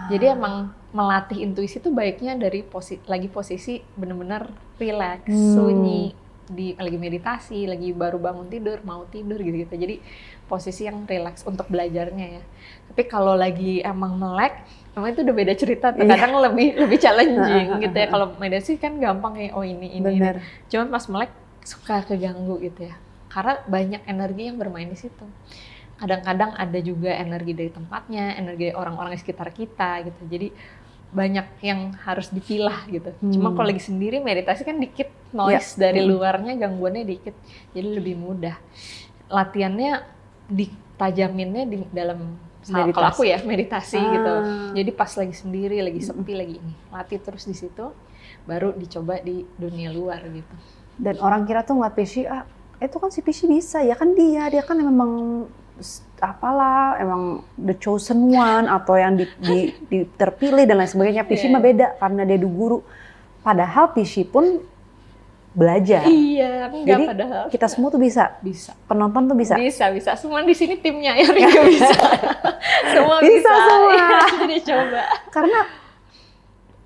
Jadi emang melatih intuisi itu baiknya dari posisi benar-benar relax, sunyi, lagi meditasi, lagi baru bangun tidur, mau tidur gitu-gitu. Jadi posisi yang relax untuk belajarnya ya. Tapi kalau lagi emang melek, emang itu udah beda cerita. Kadang lebih challenging gitu ya. Kalau meditasi kan gampang ya, oh ini. Cuman pas melek suka keganggu gitu ya. Karena banyak energi yang bermain di situ. Kadang-kadang ada juga energi dari tempatnya, energi dari orang-orang di sekitar kita gitu. Jadi banyak yang harus dipilah gitu. Cuma kalau lagi sendiri meditasi kan dikit noise dari luarnya, gangguannya dikit. Jadi lebih mudah. Latihannya ditajaminnya di dalam, kalau aku ya meditasi gitu. Jadi pas lagi sendiri, lagi sepi, lagi ini. Latih terus di situ, baru dicoba di dunia luar gitu. Dan orang kira tuh ngeliat Pishi, itu kan si Pishi bisa, ya kan dia kan memang apalah, emang the chosen one atau yang terpilih dan lain sebagainya. Pishi mah beda karena dia guru. Padahal Pishi pun belajar. Iya, enggak. Jadi padahal kita semua tuh bisa. Penonton tuh bisa. Bisa. Semua di sini timnya ya juga bisa. Semua bisa. Semua. Jadi coba. Karena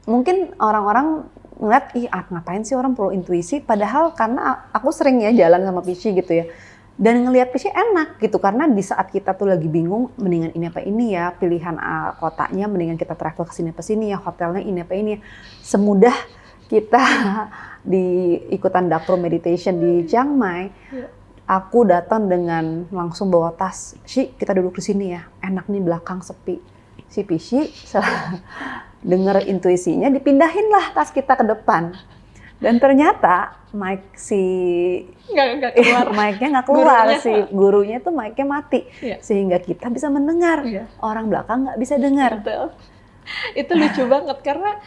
mungkin orang-orang ngeliat, ngapain sih orang perlu intuisi? Padahal karena aku sering ya jalan sama Pishi gitu ya. Dan ngelihat Pishi enak gitu, karena di saat kita tuh lagi bingung, mendingan ini apa ini ya, pilihan kotanya, mendingan kita travel ke sini apa sini ya, hotelnya ini apa ini ya. Semudah kita di ikutan Dark Room Meditation di Chiang Mai, aku datang dengan langsung bawa tas, Shi kita duduk di sini ya, enak nih belakang sepi. Si Pishi denger intuisinya, dipindahin lah tas kita ke depan. Dan ternyata mic nggak keluar. Mic-nya nggak keluar, si gurunya tuh mic-nya mati. Sehingga kita bisa mendengar, orang belakang nggak bisa dengar. Betul. Itu lucu banget karena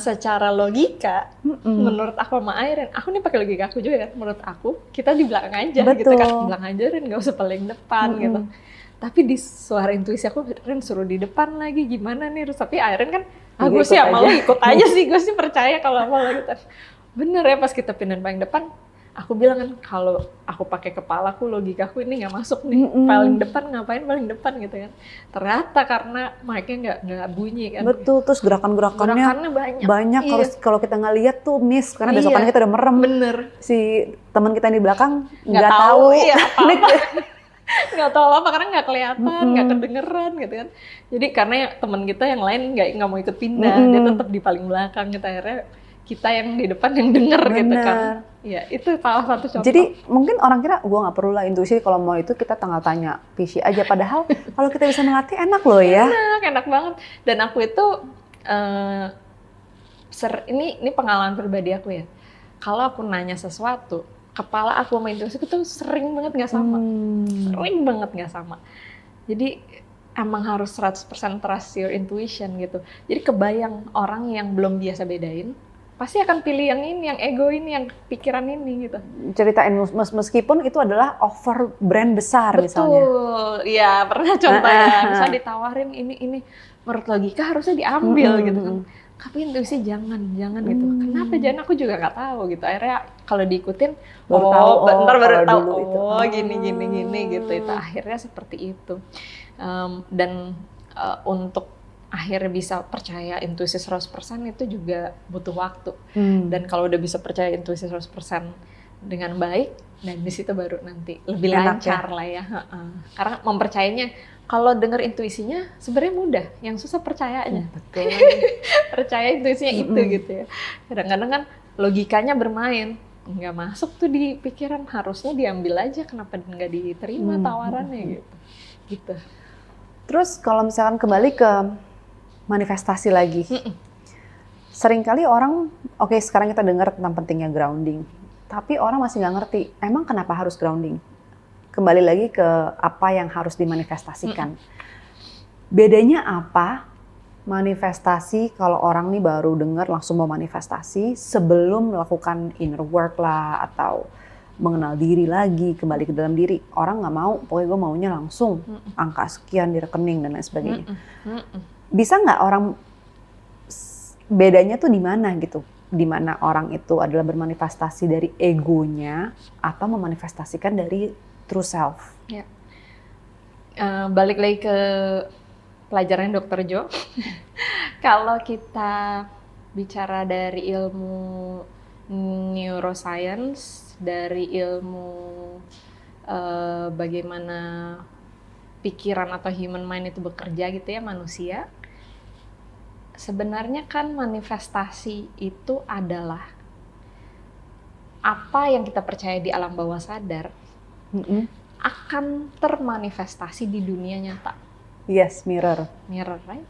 secara logika, menurut aku sama Airen, aku nih pakai logika aku juga ya, menurut aku kita di belakang aja. Betul. Gitu kan, belakang aja Ren, nggak usah paling depan gitu. Tapi di suara intuisi aku, Ren suruh di depan lagi, gimana nih? Terus tapi Airen kan, gue sih malah ikut aja sih, gue sih percaya kalau malah gitu. Bener ya, pas kita pindah paling depan, aku bilang kan kalau aku pakai kepalaku, logikaku ini nggak masuk nih. Paling depan ngapain paling depan gitu kan? Ternyata karena mic-nya nggak bunyi kan? Betul, terus gerakannya banyak. Kalau kita nggak lihat tuh miss, karena besokannya kita udah merem. Bener. Si teman kita yang di belakang nggak tahu. Iya, nggak tahu apa karena nggak kelihatan, nggak kedengeran gitu kan. Jadi karena teman kita yang lain nggak mau ikut pindah, dia tetap di paling belakang. Kita akhirnya kita yang di depan yang denger gitu kan. Ya itu salah satu contoh. Jadi mungkin orang kira gue nggak perlu lah intuisi, kalau mau itu kita tinggal tanya Pishi aja. Padahal kalau kita bisa melatih enak loh ya. Enak banget. Dan aku itu ini pengalaman pribadi aku ya. Kalau aku nanya sesuatu, kepala aku sama intuisi itu sering banget nggak sama. Sering banget nggak sama. Jadi emang harus 100% trust your intuition gitu. Jadi kebayang orang yang belum biasa bedain, pasti akan pilih yang ini, yang ego ini, yang pikiran ini gitu. Ceritain meskipun itu adalah over brand besar. Betul. Misalnya. Betul, ya pernah contohnya, misalnya ditawarin ini, menurut logika harusnya diambil gitu kan. Tapi intuisi jangan gitu. Kenapa jangan? Aku juga nggak tahu gitu. Akhirnya kalau diikutin, baru tahu, gini gitu. Itu akhirnya seperti itu. Dan untuk akhirnya bisa percaya intuisi 100% itu juga butuh waktu. Dan kalau udah bisa percaya intuisi 100%, dengan baik, dan di situ baru nanti lebih Enak lancar lah ya. Karena mempercayainya, kalau dengar intuisinya sebenarnya mudah, yang susah percayanya. Betul. Percaya intuisinya itu gitu ya. Kadang-kadang kan logikanya bermain, nggak masuk tuh di pikiran, harusnya diambil aja, kenapa nggak diterima tawarannya gitu. Terus kalau misalkan kembali ke manifestasi lagi, seringkali orang, oke, sekarang kita dengar tentang pentingnya grounding, tapi orang masih nggak ngerti, emang kenapa harus grounding? Kembali lagi ke apa yang harus dimanifestasikan. Bedanya apa manifestasi kalau orang nih baru dengar langsung mau manifestasi sebelum melakukan inner work lah, atau mengenal diri lagi, kembali ke dalam diri. Orang nggak mau, pokoknya gue maunya langsung angka sekian di rekening dan lain sebagainya. Bisa nggak orang, bedanya tuh di mana gitu? Di mana orang itu adalah bermanifestasi dari egonya atau memanifestasikan dari true self? Ya. Balik lagi ke pelajaran Dr. Jo. Kalau kita bicara dari ilmu neuroscience, dari ilmu bagaimana pikiran atau human mind itu bekerja gitu ya, manusia, sebenarnya kan manifestasi itu adalah apa yang kita percaya di alam bawah sadar akan termanifestasi di dunia nyata. Yes, mirror, Right?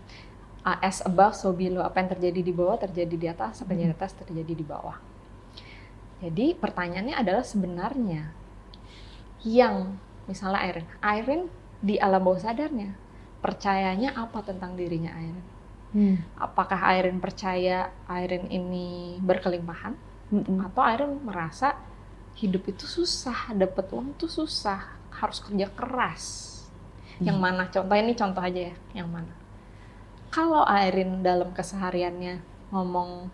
As above, so below. Apa yang terjadi di bawah terjadi di atas, apa yang di atas terjadi di bawah. Jadi pertanyaannya adalah sebenarnya yang misalnya Irene di alam bawah sadarnya percayanya apa tentang dirinya Irene? Apakah Irene percaya Irene ini berkelimpahan? Atau Irene merasa hidup itu susah, dapat uang tuh susah, harus kerja keras? Yang mana? Contoh aja ya, yang mana? Kalau Irene dalam kesehariannya ngomong,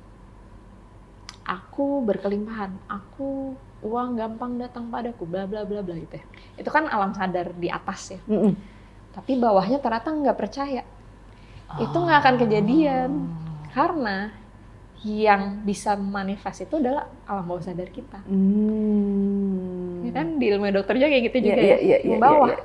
aku berkelimpahan, aku uang gampang datang padaku, bla bla bla bla gitu ya. Itu kan alam sadar di atas ya. Tapi bawahnya ternyata nggak percaya. Itu nggak akan kejadian. Karena yang bisa manifest itu adalah alam bawah sadar kita. Ya kan di ilmu dokter juga kayak gitu juga ya. Bawah.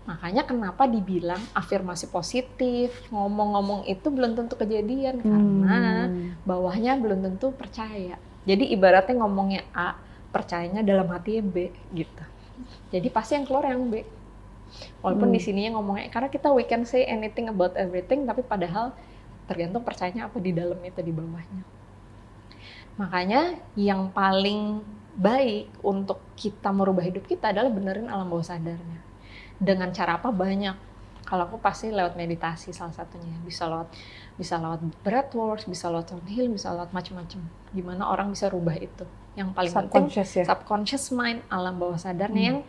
Makanya kenapa dibilang afirmasi positif, ngomong-ngomong itu belum tentu kejadian, karena bawahnya belum tentu percaya. Jadi ibaratnya ngomongnya A, percayanya dalam hatinya B gitu. Jadi pasti yang keluar yang B. Walaupun di sininya ngomongnya, karena kita we can say anything about everything, tapi padahal tergantung percayanya apa di dalam itu, di bawahnya. Makanya yang paling baik untuk kita merubah hidup kita adalah benerin alam bawah sadarnya. Dengan cara apa? Banyak. Kalau aku pasti lewat meditasi salah satunya. Bisa lewat breathwork, bisa lewat sound healing, bisa lewat macam-macam. Gimana orang bisa rubah itu? Yang paling penting subconscious mind, alam bawah sadarnya yang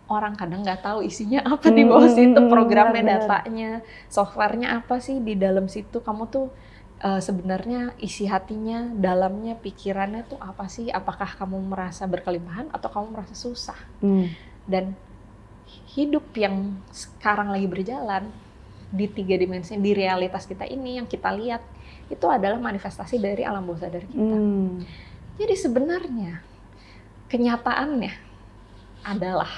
orang kadang nggak tahu isinya apa di bawah situ, programnya, datanya, softwarenya apa sih di dalam situ. Kamu tuh sebenarnya isi hatinya, dalamnya, pikirannya tuh apa sih? Apakah kamu merasa berkelimpahan atau kamu merasa susah? Dan hidup yang sekarang lagi berjalan di 3 dimensi, di realitas kita ini yang kita lihat, itu adalah manifestasi dari alam bawah sadar kita. Jadi sebenarnya kenyataannya adalah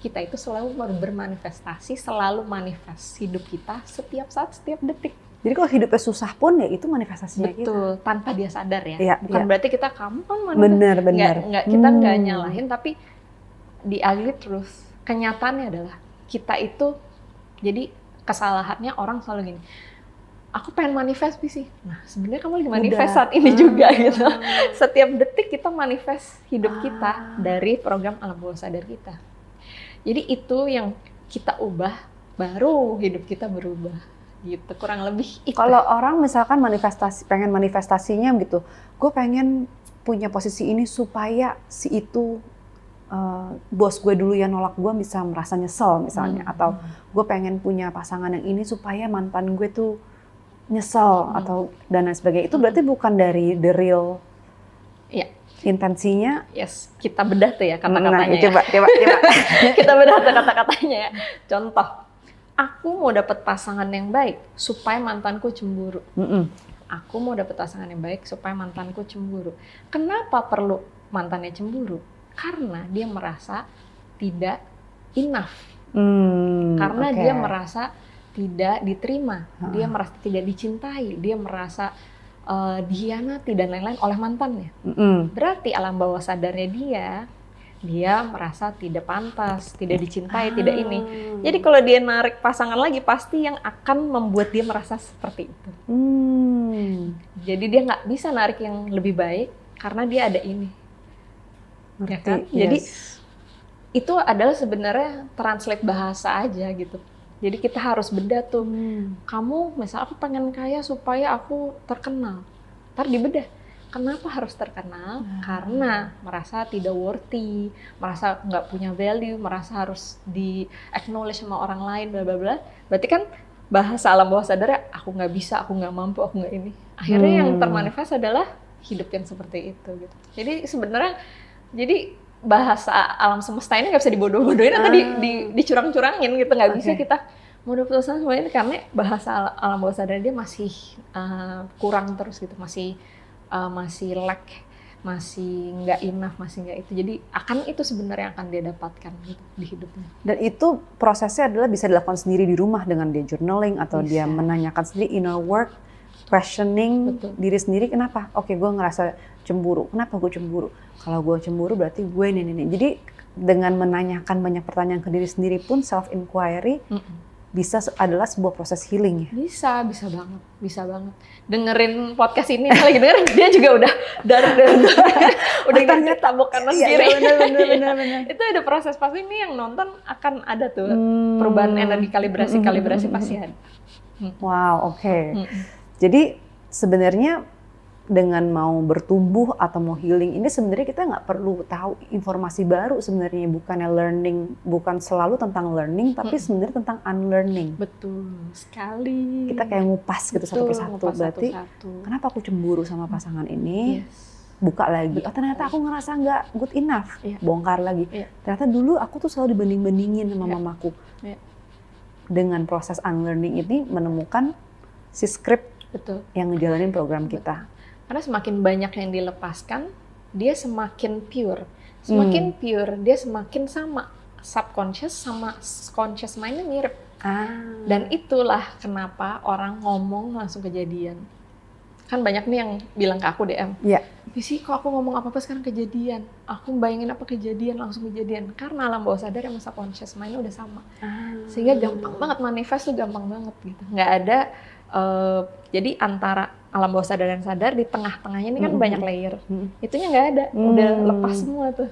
kita itu selalu bermanifestasi, selalu manifest hidup kita setiap saat, setiap detik. Jadi kalau hidupnya susah pun ya itu manifestasinya kita. Betul, tanpa dia sadar ya. Bukan berarti kamu kan benar. Kita nggak nyalahin, tapi the ugly truth, kenyataannya adalah kita itu, jadi kesalahannya orang selalu gini, aku pengen manifest sih. Nah sebenarnya kamu lagi manifest saat ini juga gitu. Setiap detik kita manifest hidup kita dari program alam bawah sadar kita. Jadi itu yang kita ubah, baru hidup kita berubah gitu, kurang lebih itu. Kalau orang misalkan pengen manifestasinya gitu, gue pengen punya posisi ini supaya si itu bos gue dulu yang nolak gue bisa merasa nyesel misalnya, atau gue pengen punya pasangan yang ini supaya mantan gue tuh nyesel atau dan lain sebagainya. Itu berarti bukan dari the real intensinya. Yes, kita bedah tuh ya kata-katanya. Coba. Kita bedah tuh kata-katanya ya. Contoh, aku mau dapet pasangan yang baik supaya mantanku cemburu. Aku mau dapet pasangan yang baik supaya mantanku cemburu. Kenapa perlu mantannya cemburu? Karena dia merasa tidak enough. Karena dia merasa tidak diterima, dia merasa tidak dicintai, dia merasa dikhianati dan lain-lain oleh mantannya. Berarti alam bawah sadarnya dia merasa tidak pantas, tidak dicintai, tidak ini. Jadi kalau dia narik pasangan lagi, pasti yang akan membuat dia merasa seperti itu. Jadi dia nggak bisa narik yang lebih baik karena dia ada ini. Ya kan? Yes. Jadi itu adalah sebenarnya translate bahasa aja gitu. Jadi kita harus beda tuh. Kamu misal aku pengen kaya supaya aku terkenal. Ntar dibedah. Kenapa harus terkenal? Karena merasa tidak worthy, merasa nggak punya value, merasa harus di acknowledge sama orang lain, bla bla bla. Berarti kan bahasa alam bawah sadarnya aku nggak bisa, aku nggak mampu, aku nggak ini. Akhirnya yang termanifest adalah hidup yang seperti itu gitu. Jadi sebenarnya bahasa alam semesta ini nggak bisa dibodoh-bodohin atau dicurang-curangin gitu, nggak bisa kita mau putusan semua ini karena bahasa alam bawah sadar dia masih kurang terus gitu, masih lack, masih nggak enough, masih nggak itu. Jadi itu sebenarnya akan dia dapatkan gitu di hidupnya. Dan itu prosesnya adalah bisa dilakukan sendiri di rumah dengan dia journaling atau dia menanyakan sendiri, inner work, questioning diri sendiri. Kenapa? Oke, gue ngerasa cemburu. Kenapa gue cemburu? Kalau gue cemburu berarti gue ini. Jadi dengan menanyakan banyak pertanyaan ke diri sendiri pun self inquiry bisa adalah sebuah proses healing ya. Bisa banget. Dengerin podcast ini lagi dengerin dia juga udah udah ternyata bukan kiri. Benar. Itu ada proses pasti ini yang nonton akan ada tuh perubahan energi kalibrasi pasti ada. Wow, oke. Jadi sebenarnya dengan mau bertumbuh atau mau healing ini sebenarnya kita nggak perlu tahu informasi baru sebenarnya, bukannya learning, bukan selalu tentang learning tapi sebenarnya tentang unlearning. Betul sekali. Kita kayak ngupas gitu satu persatu. Berarti kenapa aku cemburu sama pasangan ini? Buka lagi. Oh ternyata aku ngerasa nggak good enough. Bongkar lagi. Ternyata dulu aku tuh selalu dibanding-bandingin sama mamaku. Dengan proses unlearning ini menemukan si script yang ngejalanin program kita. Karena semakin banyak yang dilepaskan, dia semakin pure. Semakin pure, dia semakin sama. Subconscious sama conscious mind-nya mirip. Dan itulah kenapa orang ngomong langsung kejadian. Kan banyak nih yang bilang ke aku DM. Sih kok aku ngomong apa-apa sekarang kejadian. Aku bayangin apa kejadian, langsung kejadian. Karena alam bawah sadar sama subconscious mind-nya udah sama. Sehingga gampang banget manifest tuh, gampang banget gitu. Nggak ada, jadi antara alam bawah sadar dan sadar di tengah-tengahnya ini kan banyak layer. Itunya nggak ada, udah lepas semua tuh.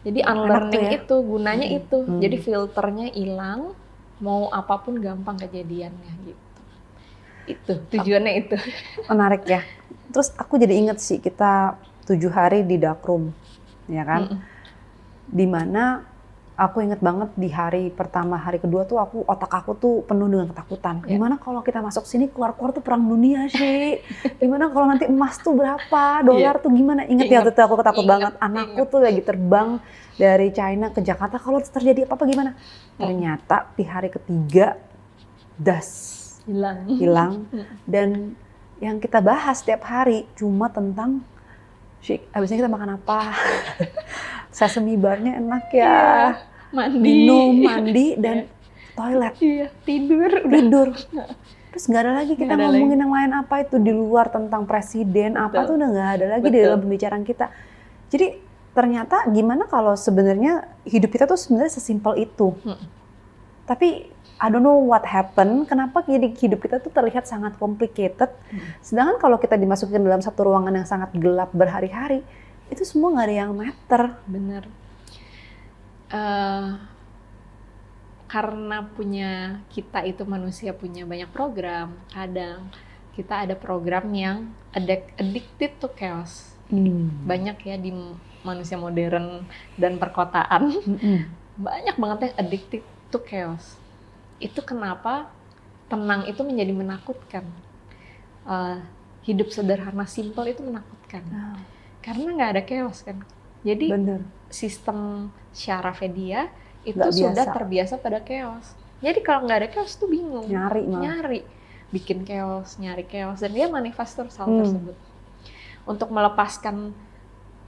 Jadi unlearning itu gunanya itu. Jadi filternya hilang, mau apapun gampang kejadiannya gitu. Itu tujuannya itu. Menarik ya. Terus aku jadi inget sih kita 7 hari di dark room, ya kan? Dimana aku inget banget di hari pertama, hari kedua tuh otak aku tuh penuh dengan ketakutan. Gimana kalau kita masuk sini keluar-keluar tuh perang dunia sih? Gimana kalau nanti emas tuh berapa? Dolar tuh gimana? Ingat ya waktu itu aku takut banget. Anakku tuh lagi terbang dari China ke Jakarta. Kalau terjadi apa-apa gimana? Ternyata di hari ketiga hilang. Dan yang kita bahas setiap hari cuma tentang abisnya kita makan apa, sesame bar-nya enak ya, minum, mandi, dan toilet, tidur. Terus nggak ada lagi kita ngomongin yang lain apa itu di luar tentang presiden apa tuh udah nggak ada lagi di dalam pembicaraan kita. Jadi ternyata gimana kalau sebenarnya hidup kita tuh sebenarnya sesimpel itu. Tapi I don't know what happened, kenapa jadi hidup kita tuh terlihat sangat complicated. Sedangkan kalau kita dimasukin dalam satu ruangan yang sangat gelap berhari-hari, itu semua nggak ada yang matter. Bener. Karena kita itu manusia punya banyak program, kadang kita ada program yang addicted to chaos. Banyak ya di manusia modern dan perkotaan, banyak banget yang addicted to chaos. Itu kenapa tenang itu menjadi menakutkan. Hidup sederhana, simple itu menakutkan. Karena nggak ada chaos kan. Jadi sistem syarafnya dia itu sudah terbiasa pada chaos. Jadi kalau nggak ada chaos tuh bingung. Nyari. Bikin chaos, nyari chaos. Dan dia manifest terus hal tersebut. Untuk melepaskan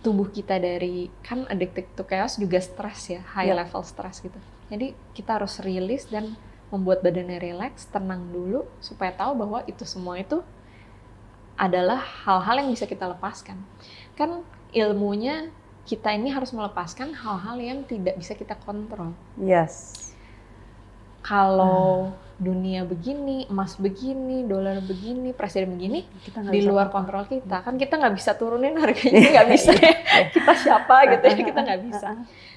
tubuh kita dari, kan addicted to chaos juga stres ya, high Yep. level stres gitu. Jadi kita harus rilis dan membuat badannya relax, tenang dulu supaya tahu bahwa itu semua itu adalah hal-hal yang bisa kita lepaskan. Kan ilmunya kita ini harus melepaskan hal-hal yang tidak bisa kita kontrol. Yes. Kalau dunia begini, emas begini, dolar begini, presiden begini, Kita nggak di bisa luar apa-apa. kontrol kita. Kan kita nggak bisa turunin harganya, nggak bisa ya. Kita siapa gitu ya, kita nggak bisa.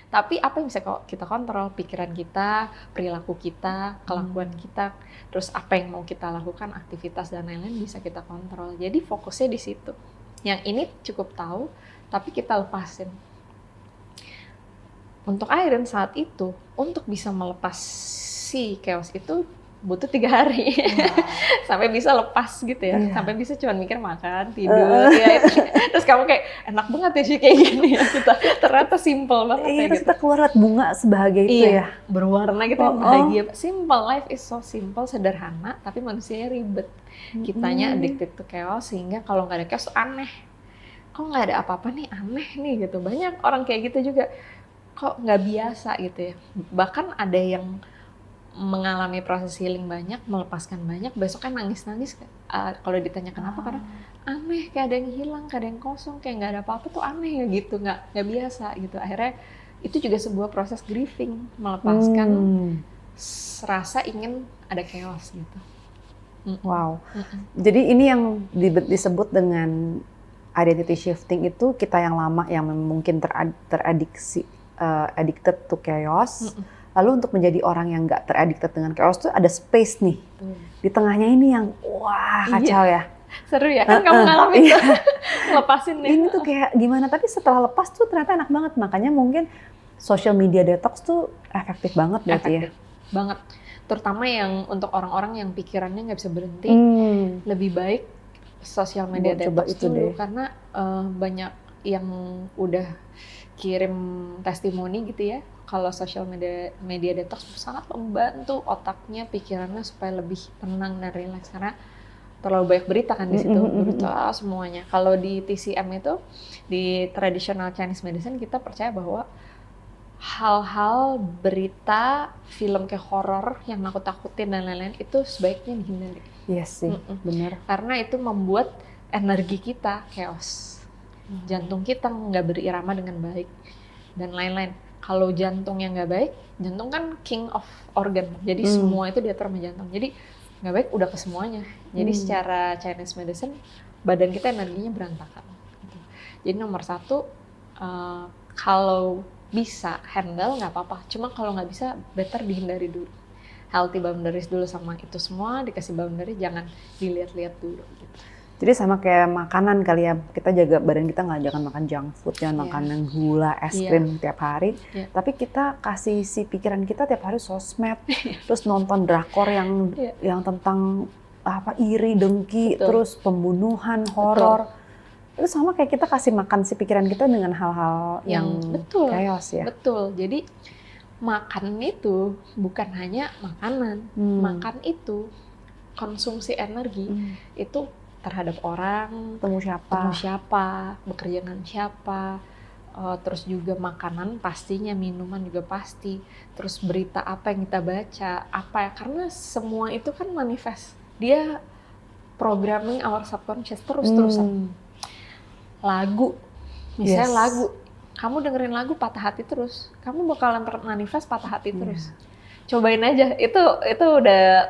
Tapi apa yang bisa kita kontrol? Pikiran kita, perilaku kita, kelakuan kita, terus apa yang mau kita lakukan, aktivitas dan lain-lain bisa kita kontrol. Jadi fokusnya di situ. Yang ini cukup tahu, tapi kita lepasin. Untuk Airen saat itu, untuk bisa melepas si chaos itu butuh 3 hari sampai bisa lepas gitu ya, sampai bisa cuma mikir makan, tidur, ya itu. Terus kamu kayak enak banget ya sih kayak gini ya kita, ternyata simple banget ya Terus gitu. kita keluar lihat bunga sebahagia itu ya. Berwarna gitu, bahagia. Simple, life is so simple, sederhana, tapi manusianya ribet. Kitanya addicted to chaos, sehingga kalau nggak ada chaos tuh aneh. Kok nggak ada apa-apa nih, aneh nih gitu. Banyak orang kayak gitu juga, kok nggak biasa gitu ya. Bahkan ada yang mengalami proses healing banyak, melepaskan banyak, besoknya nangis-nangis kalau ditanya kenapa, karena aneh, kayak ada yang hilang, kayak ada yang kosong, kayak nggak ada apa-apa tuh aneh ya gitu, nggak biasa gitu. Akhirnya itu juga sebuah proses grieving, melepaskan rasa ingin ada chaos gitu. Wow. Jadi ini yang disebut dengan identity shifting itu kita yang lama yang mungkin teradiksi, addicted to chaos. Lalu untuk menjadi orang yang nggak teraddicted dengan chaos tuh ada space nih. Di tengahnya ini yang wah kacau ya. Seru ya, kan kamu ngalamin tuh. Lepasin nih. Ini tuh kayak gimana, tapi setelah lepas tuh ternyata enak banget. Makanya mungkin social media detox tuh efektif banget berarti ya. Banget. Terutama yang untuk orang-orang yang pikirannya nggak bisa berhenti, lebih baik social media detox itu dulu. deh. Karena banyak yang udah kirim testimoni gitu ya. Kalau social media detox sangat membantu otaknya, pikirannya supaya lebih tenang dan rileks, karena terlalu banyak berita kan di situ, berita semuanya. Kalau di TCM itu, di traditional Chinese medicine, kita percaya bahwa hal-hal berita, film kayak horor yang nakut-nakutin dan lain-lain itu sebaiknya dihindari. Iya sih, benar. Karena itu membuat energi kita chaos, jantung kita nggak berirama dengan baik dan lain-lain. Kalau jantung yang nggak baik, jantung kan king of organ, jadi semua itu diatur sama jantung. Jadi nggak baik udah ke semuanya. Jadi secara Chinese medicine, badan kita energinya berantakan. Gitu. Jadi nomor 1, kalau bisa handle nggak apa-apa. Cuma kalau nggak bisa, better dihindari dulu. Healthy boundaries dulu sama itu semua, dikasih boundary, jangan dilihat-lihat dulu. Gitu. Jadi sama kayak makanan kali ya, kita jaga badan kita jangan makan junk food, jangan makan yang gula, es krim tiap hari. Tapi kita kasih si pikiran kita tiap hari sosmed, terus nonton drakor yang tentang iri, dengki, terus pembunuhan, horor. Itu sama kayak kita kasih makan si pikiran kita dengan hal-hal yang chaos ya. Betul. Jadi makan itu bukan hanya makanan, makan itu konsumsi energi itu terhadap orang, temu siapa, bekerja dengan siapa, terus juga makanan pastinya, minuman juga pasti, terus berita apa yang kita baca, karena semua itu kan manifest, dia programming our subconscious terus-terusan. Lagu, misalnya lagu, kamu dengerin lagu patah hati terus, kamu bakalan manifest patah hati terus. Cobain aja, itu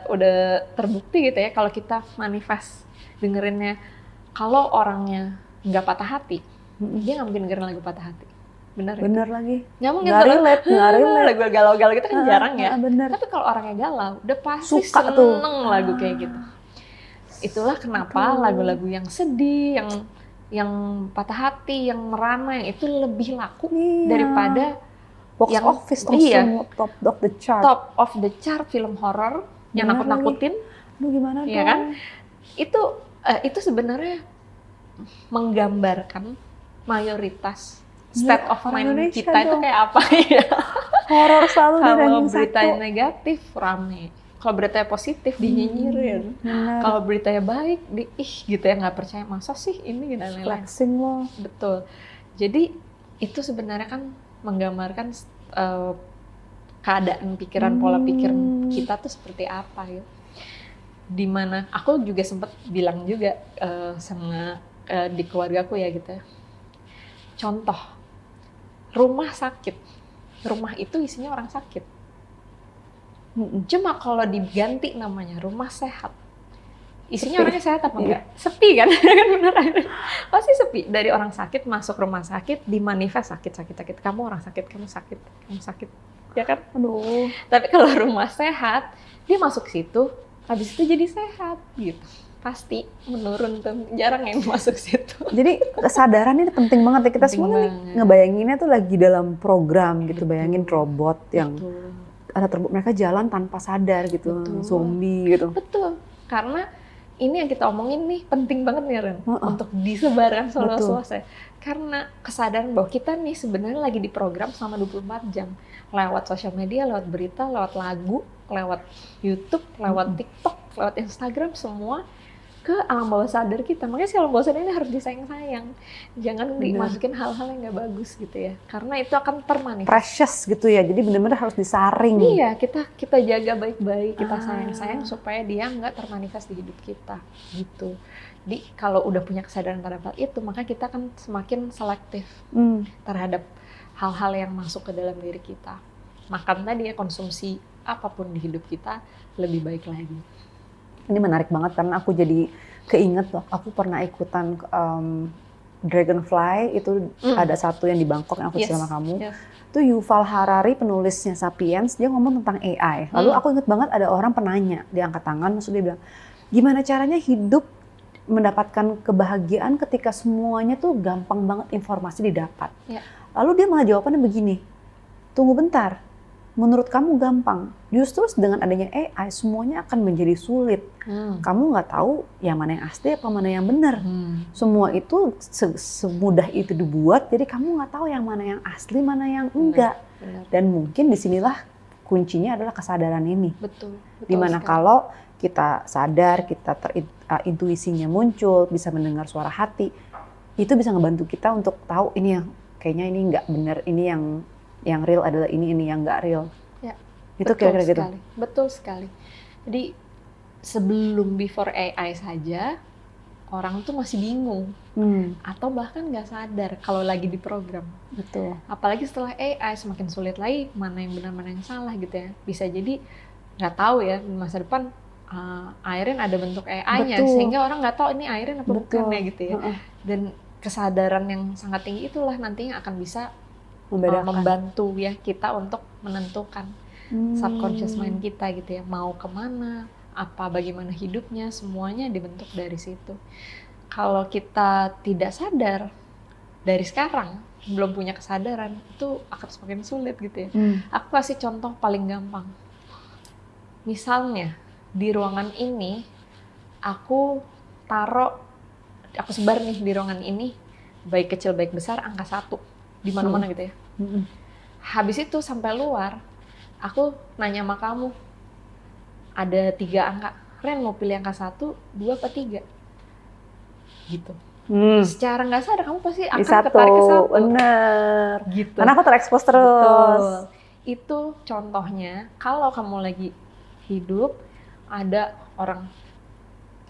udah terbukti gitu ya, kalau kita manifest dengerinnya, kalau orangnya nggak patah hati, dia nggak mungkin dengerin lagu patah hati. Bener lagi. Nggak mungkin. Nggak relate. Lagu galau-galau gitu kan jarang ya. Bener. Tapi kalau orangnya galau, udah pasti suka seneng lagu kayak gitu. Itulah kenapa lagu-lagu yang sedih, yang patah hati, yang merana, yang itu lebih laku daripada box yang office langsung top of the chart. Top of the chart film horor yang nakut-nakutin. Aduh gimana dong? Ya kan? Itu sebenarnya menggambarkan mayoritas state of mind Indonesia kita itu kayak apa ya. Horor selalu kalau beritanya negatif rame, kalau beritanya positif dinyinyirin, kalau beritanya baik gitu ya, nggak percaya, masa sih ini dan lain-lain. Flexing loh. Betul. Jadi itu sebenarnya kan menggambarkan keadaan pikiran, pola pikir kita tuh seperti apa gitu. Dimana aku juga sempat bilang juga sama di keluargaku ya gitu. Contoh, rumah sakit. Rumah itu isinya orang sakit. Cuma kalau diganti namanya rumah sehat. Isinya orangnya sehat apa enggak? Sepi kan? Kan bener. Pasti sepi. Dari orang sakit masuk rumah sakit, dimanifest sakit. Kamu orang sakit, kamu sakit. Ya kan? Aduh. Tapi kalau rumah sehat, dia masuk situ, habis itu jadi sehat gitu. Pasti menurun tuh, jarang yang masuk situ. Jadi kesadaran ini penting banget ya, kita semua nih ngebayanginnya tuh lagi dalam program gitu. Bayangin robot yang ada mereka jalan tanpa sadar gitu, zombie gitu. Betul, karena ini yang kita omongin nih penting banget nih Ren, untuk disebarkan seluas-luasnya. Karena kesadaran bahwa kita nih sebenarnya lagi diprogram selama 24 jam. Lewat sosial media, lewat berita, lewat lagu, lewat YouTube, lewat TikTok, lewat Instagram, semua ke alam bawah sadar kita. Makanya si alam bawah sadar ini harus disayang-sayang. Jangan dimasukin hal-hal yang nggak bagus gitu ya. Karena itu akan termanifest. Precious gitu ya, jadi benar-benar harus disaring. Iya, kita jaga baik-baik, kita sayang-sayang supaya dia nggak termanifest di hidup kita gitu. Jadi kalau udah punya kesadaran terhadap itu, maka kita akan semakin selektif terhadap hal-hal yang masuk ke dalam diri kita. Makan tadi ya, konsumsi apapun di hidup kita lebih baik lagi. Ini menarik banget karena aku jadi keinget loh, aku pernah ikutan Dragonfly, itu ada satu yang di Bangkok yang aku cerita sama kamu. Itu Yuval Harari, penulisnya Sapiens, dia ngomong tentang AI. Lalu aku inget banget ada orang penanya, dia angkat tangan, terus dia bilang, gimana caranya hidup mendapatkan kebahagiaan ketika semuanya tuh gampang banget informasi didapat. Lalu dia malah jawabannya begini, tunggu bentar. Menurut kamu gampang, justru dengan adanya AI semuanya akan menjadi sulit. Kamu nggak tahu yang mana yang asli apa mana yang benar. Semua itu semudah itu dibuat, jadi kamu nggak tahu yang mana yang asli mana yang enggak. Dan mungkin disinilah kuncinya adalah kesadaran ini. Betul Dimana kalau kita sadar, kita intuisinya muncul, bisa mendengar suara hati, itu bisa ngebantu kita untuk tahu ini yang kayaknya ini nggak benar, ini yang real adalah ini yang nggak real. Ya, itu kira-kira gitu. Betul sekali. Jadi sebelum before AI saja orang tuh masih bingung atau bahkan nggak sadar kalau lagi diprogram. Betul. Apalagi setelah AI semakin sulit lagi mana yang benar mana yang salah gitu ya. Bisa jadi nggak tahu ya di masa depan Airin ada bentuk AI-nya sehingga orang nggak tahu ini Airin apa bukan ya gitu ya. Dan kesadaran yang sangat tinggi itulah nantinya akan bisa membantu ya kita untuk menentukan subconscious mind kita gitu ya, mau kemana, bagaimana hidupnya, semuanya dibentuk dari situ. Kalau kita tidak sadar dari sekarang, belum punya kesadaran, itu akan semakin sulit gitu ya. Aku kasih contoh paling gampang. Misalnya di ruangan ini aku sebar nih di ruangan ini, baik kecil baik besar angka 1 di mana-mana gitu ya. Habis itu sampai luar, aku nanya sama kamu, ada 3 angka, Ren mau pilih angka 1, 2, apa 3? Gitu. Secara nggak sadar kamu pasti akan ketarik ke 1. Bener. Gitu. Karena aku terekspos terus. Betul. Itu contohnya, kalau kamu lagi hidup, ada orang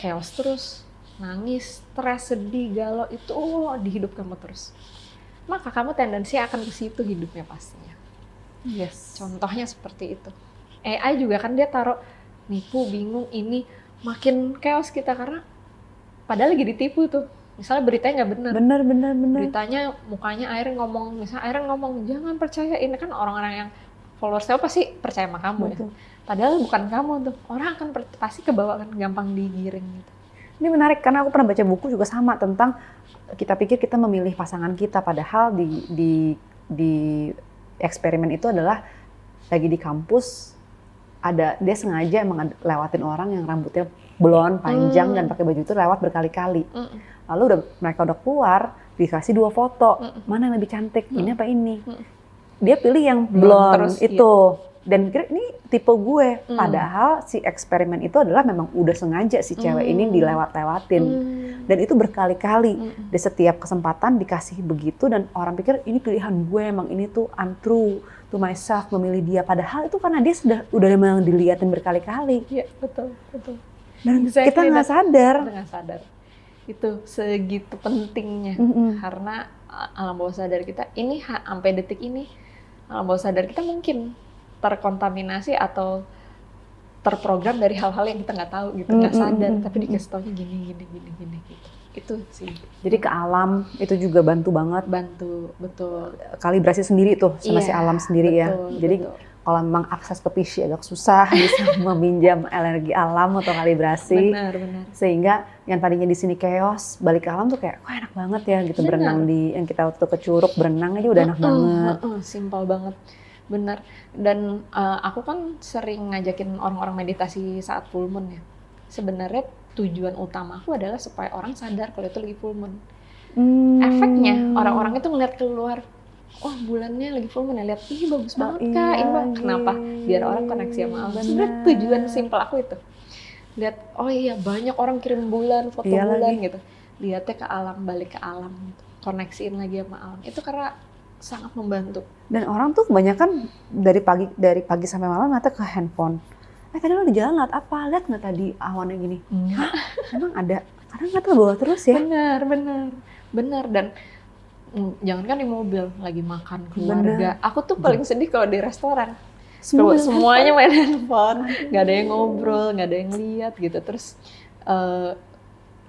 chaos terus, nangis, stres, sedih, galau, itu di hidup kamu terus. Maka kamu tendensi akan ke situ hidupnya pastinya. Yes. Contohnya seperti itu. AI juga kan dia taruh nipu, bingung, ini makin chaos kita karena padahal lagi ditipu tuh. Misalnya beritanya nggak benar. Benar. Beritanya mukanya Airin ngomong, misalnya Airin ngomong jangan percaya ini, kan orang-orang yang followers saya pasti percaya sama kamu. Betul. Ya. Padahal bukan kamu tuh. Orang akan pasti kebawa kan, gampang digiring gitu. Ini menarik karena aku pernah baca buku juga sama tentang kita pikir kita memilih pasangan kita, padahal di eksperimen itu adalah lagi di kampus dia sengaja emang lewatin orang yang rambutnya blond panjang dan pakai baju itu lewat berkali-kali. Lalu mereka udah keluar dikasih 2 foto, mana yang lebih cantik, ini apa ini? Dia pilih yang blond terus, itu. Dan ini tipe gue. Padahal si eksperimen itu adalah memang udah sengaja si cewek ini dilewat-lewatin. Dan itu berkali-kali. Di setiap kesempatan dikasih begitu dan orang pikir ini pilihan gue, emang ini tuh untrue to myself, memilih dia. Padahal itu karena dia udah memang dilihatin berkali-kali. Iya, betul. Dan Exactly, kita nggak sadar. Kita nggak sadar. Itu segitu pentingnya. Karena alam bawah sadar kita ini sampai detik ini, alam bawah sadar kita mungkin terkontaminasi atau terprogram dari hal-hal yang kita nggak tahu gitu, nggak sadar, tapi dikasih taunya gini gitu. Itu sih. Jadi ke alam itu juga bantu banget. Bantu, betul. Kalibrasi sendiri tuh sama si alam sendiri ya. Jadi kalau memang akses ke PC agak susah, bisa meminjam energi alam atau kalibrasi. Benar. Sehingga yang tadinya di sini chaos, balik ke alam tuh kayak, wah enak banget ya gitu. Berenang di, yang kita waktu ke Curug, berenang aja udah enak banget. Simpel banget. Benar. Dan aku kan sering ngajakin orang-orang meditasi saat full moon ya. Sebenarnya tujuan utama aku adalah supaya orang sadar kalau itu lagi full moon. Efeknya orang-orang itu ngeliat keluar, oh bulannya lagi full moon ya, lihat ih bagus banget kak, ini bang. Kenapa? Biar orang koneksi sama alam. Sebenarnya tujuan simpel aku itu. Lihat, oh iya banyak orang kirim bulan, foto bulan gitu. Lihatnya ke alam, balik ke alam, gitu. Koneksiin lagi sama alam. Itu karena sangat membantu. Dan orang tuh kebanyakan dari pagi sampai malam mata ke handphone. Tadi lo di jalan lihat apa? Lihat nggak tadi awannya gini? Hah? Emang ada? Kadang nggak tahu bawa terus ya? Benar. Dan jangankan di mobil, lagi makan keluarga. Aku tuh paling sedih kalau di restoran. Semuanya main handphone, nggak ada yang ngobrol, nggak ada yang lihat gitu. Terus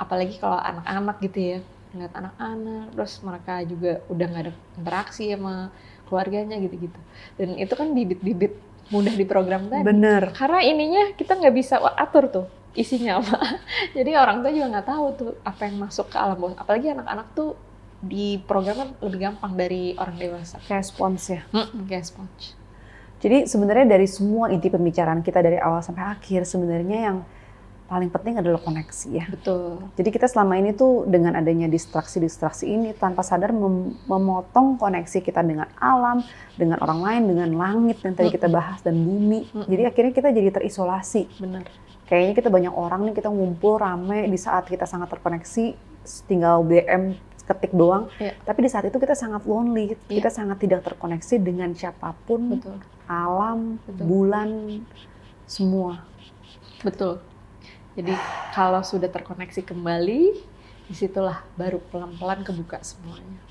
apalagi kalau anak-anak gitu ya. Ngeliat anak-anak, terus mereka juga udah nggak ada interaksi sama keluarganya gitu-gitu. Dan itu kan bibit-bibit mudah diprogram tadi. Bener. Karena ininya kita nggak bisa atur tuh isinya apa. Jadi orang tua juga nggak tahu tuh apa yang masuk ke alam bawah. Apalagi anak-anak tuh diprogramnya lebih gampang dari orang dewasa. Kayak sponge ya? Kayak sponge. Jadi sebenarnya dari semua inti pembicaraan kita dari awal sampai akhir, sebenarnya yang paling penting adalah koneksi ya. Betul. Jadi kita selama ini tuh dengan adanya distraksi ini tanpa sadar memotong koneksi kita dengan alam, dengan orang lain, dengan langit yang tadi kita bahas dan bumi. Jadi akhirnya kita jadi terisolasi. Benar. Kayaknya kita banyak orang nih, kita ngumpul rame di saat kita sangat terkoneksi, tinggal BM ketik doang. Tapi di saat itu kita sangat lonely, kita sangat tidak terkoneksi dengan siapapun, alam, bulan, semua. Betul. Jadi kalau sudah terkoneksi kembali, disitulah baru pelan-pelan kebuka semuanya.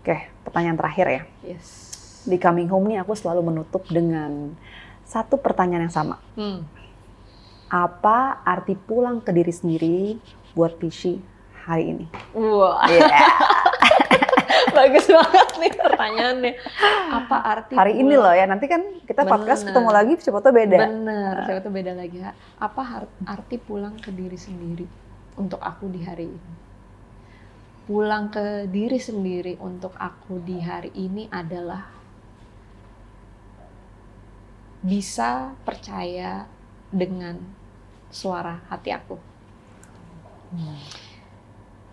Oke, pertanyaan terakhir ya. Yes. Di Coming Home nih aku selalu menutup dengan satu pertanyaan yang sama. Apa arti pulang ke diri sendiri buat Pishi hari ini? Wah. Bagus banget nih pertanyaannya. Apa arti hari ini loh ya, nanti kan kita podcast ketemu lagi, siapa tahu beda. Bener, siapa tahu beda lagi. Apa arti pulang ke diri sendiri untuk aku di hari ini? Pulang ke diri sendiri untuk aku di hari ini adalah bisa percaya dengan suara hati aku.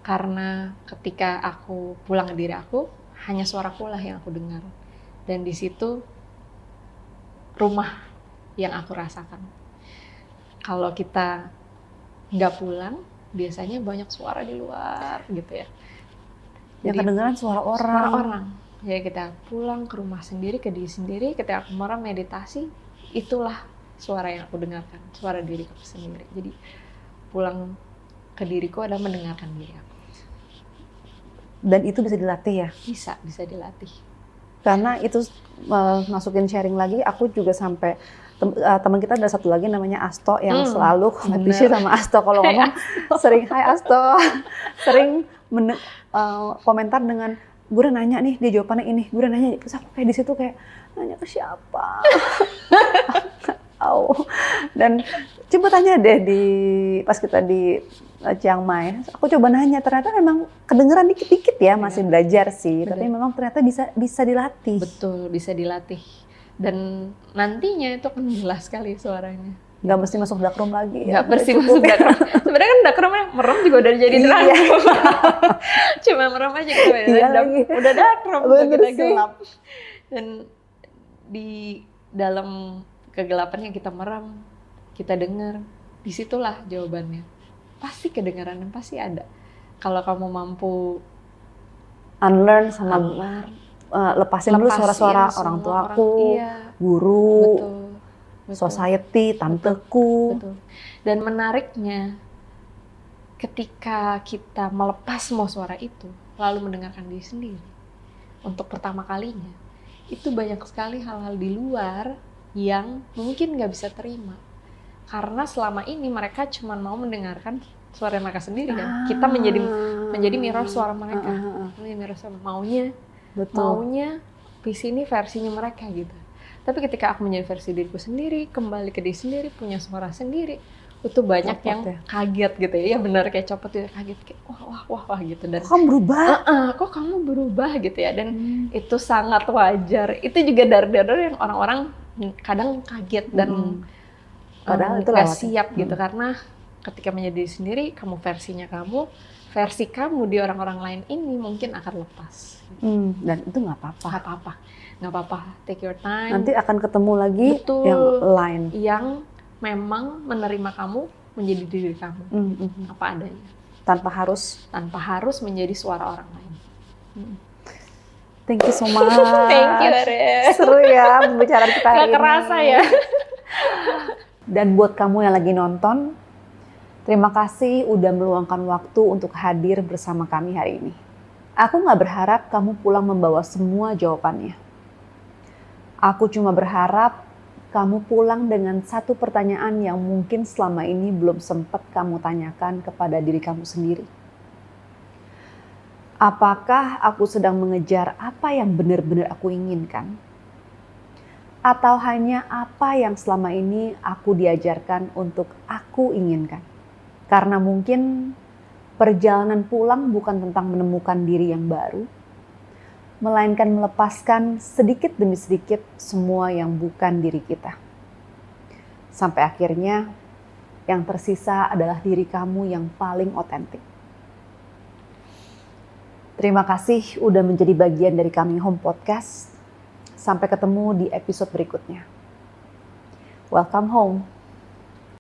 Karena ketika aku pulang ke diri aku, hanya suaraku lah yang aku dengar. Dan di situ rumah yang aku rasakan. Kalau kita nggak pulang, biasanya banyak suara di luar gitu ya. Yang kedengeran suara orang. Ya kita pulang ke rumah sendiri, ke diri sendiri, ketika aku meditasi, itulah suara yang aku dengarkan, suara diri aku sendiri. Jadi pulang ke diriku adalah mendengarkan diri aku. Dan itu bisa dilatih ya? Bisa dilatih. Karena itu masukin sharing lagi, aku juga sampai teman kita ada satu lagi namanya Asto yang selalu kompetisi sama Asto kalau ngomong sering Hai Asto, sering komentar dengan gue udah nanya nih dia jawabannya ini, gue udah nanya, terus aku kayak di situ kayak nanya ke siapa? Dan coba tanya deh pas kita di Chiang Mai, aku coba nanya, ternyata memang kedengeran dikit-dikit ya, masih belajar sih, tapi memang ternyata bisa dilatih. Betul, bisa dilatih. Dan nantinya itu akan jelas sekali suaranya. Nggak mesti masuk darkroom lagi. Nggak mesti masuk darkroom. Sebenarnya kan darkroomnya merem juga udah jadi terang. Cuma merem aja gitu. Udah darkroom, udah kita gelap. Dan di dalam kegelapan yang kita merem, kita dengar, disitulah jawabannya. Pasti kedengaran dan pasti ada. Kalau kamu mampu unlearn sama unlearn, lepasin dulu suara-suara semua orang tuaku, iya, guru, betul. society, tanteku. Betul. Dan menariknya, ketika kita melepas semua suara itu, lalu mendengarkan diri sendiri, untuk pertama kalinya, itu banyak sekali hal-hal di luar yang mungkin nggak bisa terima. Karena selama ini mereka cuma mau mendengarkan suara mereka sendiri kan. Kita menjadi mirror suara mereka. Menjadi mirror suara maunya visi ini versinya mereka gitu. Tapi ketika aku menjadi versi diriku sendiri, kembali ke diri sendiri, punya suara sendiri, itu banyak copot yang kaget gitu ya. Ya benar, kayak copot ya, kaget kayak wah gitu. Dan kok kamu berubah? Kok kamu berubah gitu ya. Dan itu sangat wajar. Itu juga dari yang orang-orang kadang kaget dan padahal itu nggak lewat siap gitu, karena ketika menjadi diri sendiri, kamu versinya kamu, versi kamu di orang-orang lain ini mungkin akan lepas. Dan itu nggak apa-apa. Nggak apa-apa, take your time. Nanti akan ketemu lagi yang lain, yang memang menerima kamu menjadi diri kamu, apa adanya, tanpa harus menjadi suara orang lain. Thank you so much. Thank you, Are. Seru ya pembicaraan kita hari ini. Nggak kerasa ya. Dan buat kamu yang lagi nonton, terima kasih udah meluangkan waktu untuk hadir bersama kami hari ini. Aku nggak berharap kamu pulang membawa semua jawabannya. Aku cuma berharap kamu pulang dengan satu pertanyaan yang mungkin selama ini belum sempat kamu tanyakan kepada diri kamu sendiri. Apakah aku sedang mengejar apa yang benar-benar aku inginkan? Atau hanya apa yang selama ini aku diajarkan untuk aku inginkan? Karena mungkin perjalanan pulang bukan tentang menemukan diri yang baru, melainkan melepaskan sedikit demi sedikit semua yang bukan diri kita. Sampai akhirnya yang tersisa adalah diri kamu yang paling otentik. Terima kasih udah menjadi bagian dari Coming Home Podcast. Sampai ketemu di episode berikutnya. Welcome home.